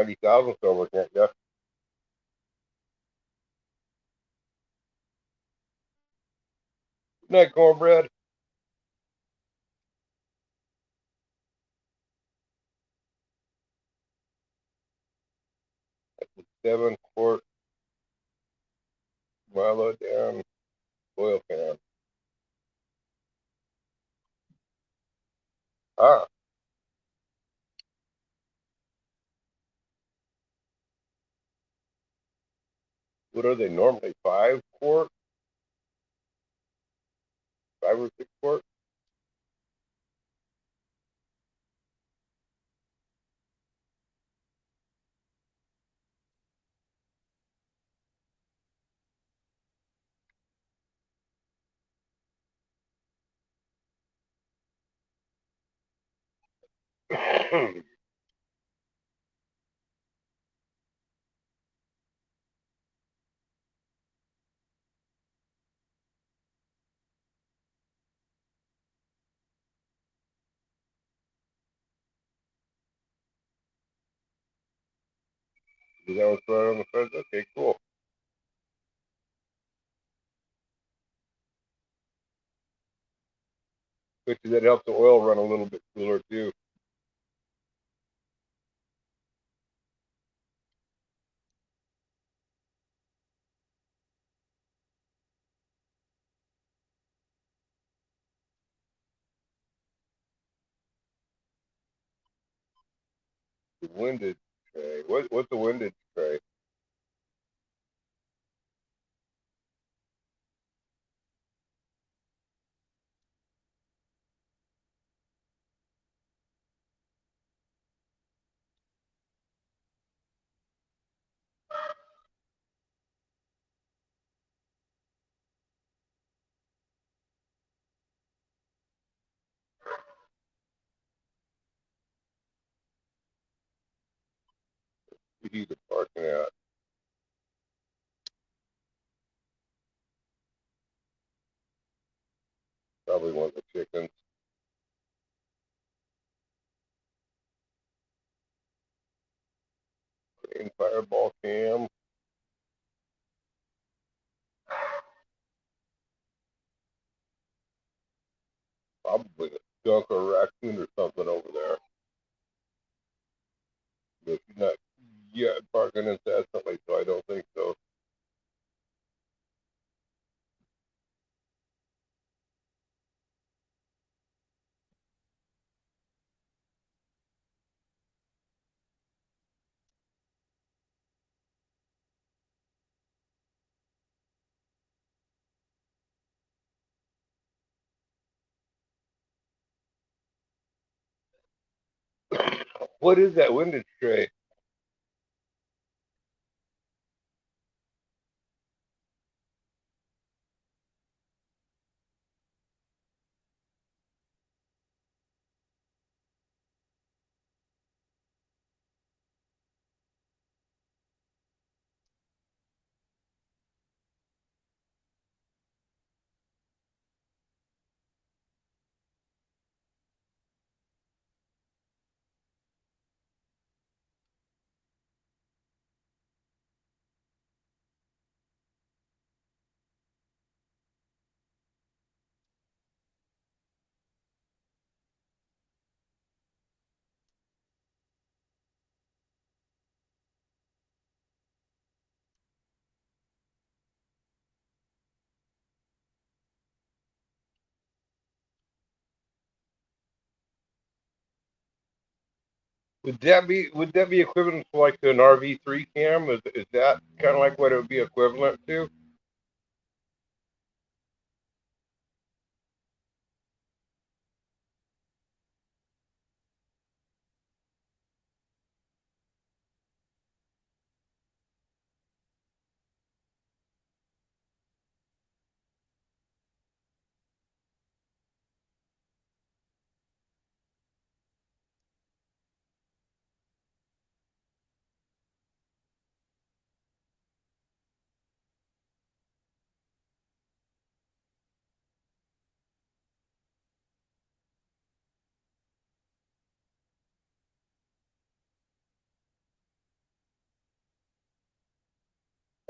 S1: 90,000 over, can't you? Isn't that cornbread? 7 quart Milo down oil can. Ah, what are they normally? 5 quart, 5 or 6 quart. Is that what's right on the fence? Okay, cool. Which that helps the oil run a little bit cooler too. The windage tray. What's the windage tray? You need the parking lot. Probably one of the chickens. Green fireball cam. Probably a skunk or a raccoon or something over there. But she's not yet barking incessantly, so I don't think so. What is that windage tray? Would that be equivalent to like an RV3 cam? Is that kind of like what it would be equivalent to?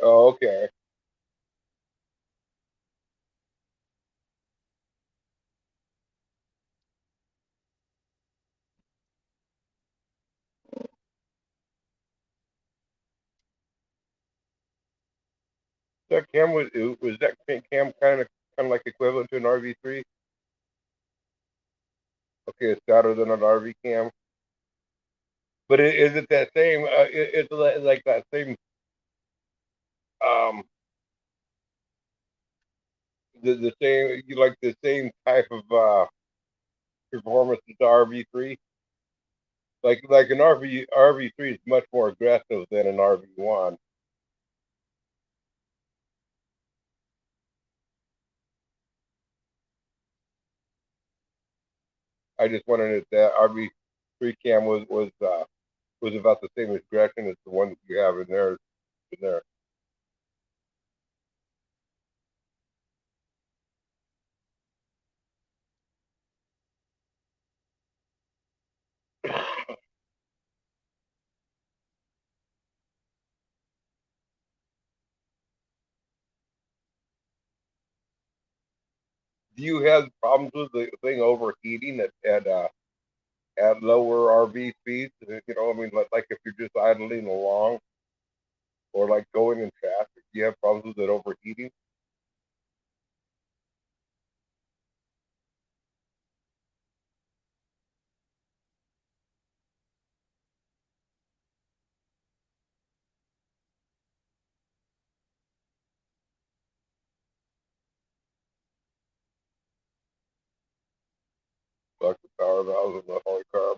S1: Oh, okay. That cam was that cam kind of like equivalent to an RV3? Okay, it's better than an RV cam. But is it that same? It's like that same um the same you like the same type of performance as the RV3. Like an RV3 is much more aggressive than an RV1. I just wondered if that RV3 cam was about the same aggression as the one that you have in there. In there. Do you have problems with the thing overheating at lower RV speeds? I mean, like if you're just idling along or like going in traffic, do you have problems with it overheating? Like the power valves and the holy carb.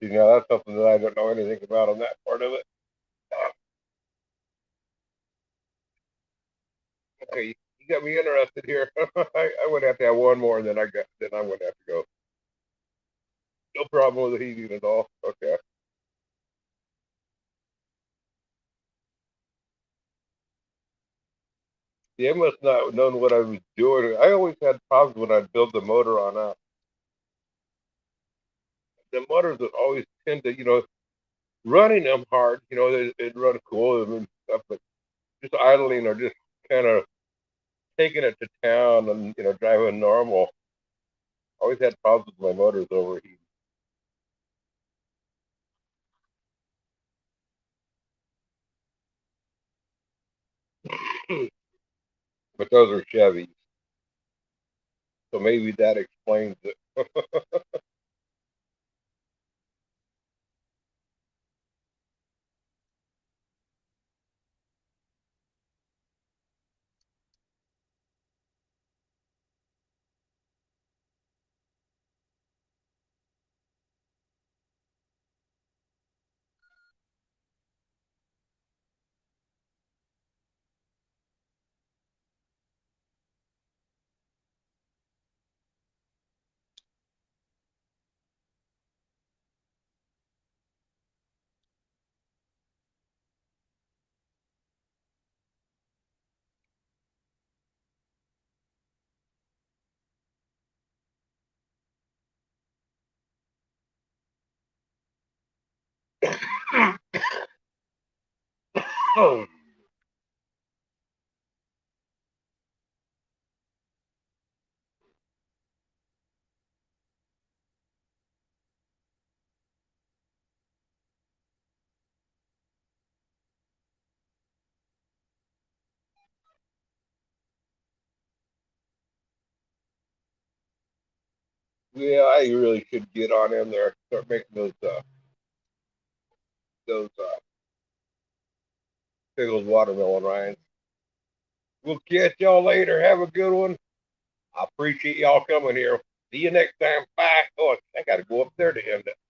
S1: That's something that I don't know anything about on that part of it. Okay, you got me interested here. I would have to have one more, and then I'm gonna have to go. No problem with the heating at all. Okay. Yeah, I must not have known what I was doing. I always had problems when I'd build the motor on up. The motors would always tend to, running them hard, they'd run cool and stuff, but just idling or just kind of taking it to town and, driving normal. Always had problems with my motors overheating. But those are Chevys, so maybe that explains it. Oh, yeah, I really should get on in there, start making those pickled watermelon rinds. We'll catch y'all later. Have a good one. I appreciate y'all coming here. See you next time. Bye. Oh, I got to go up there to end it.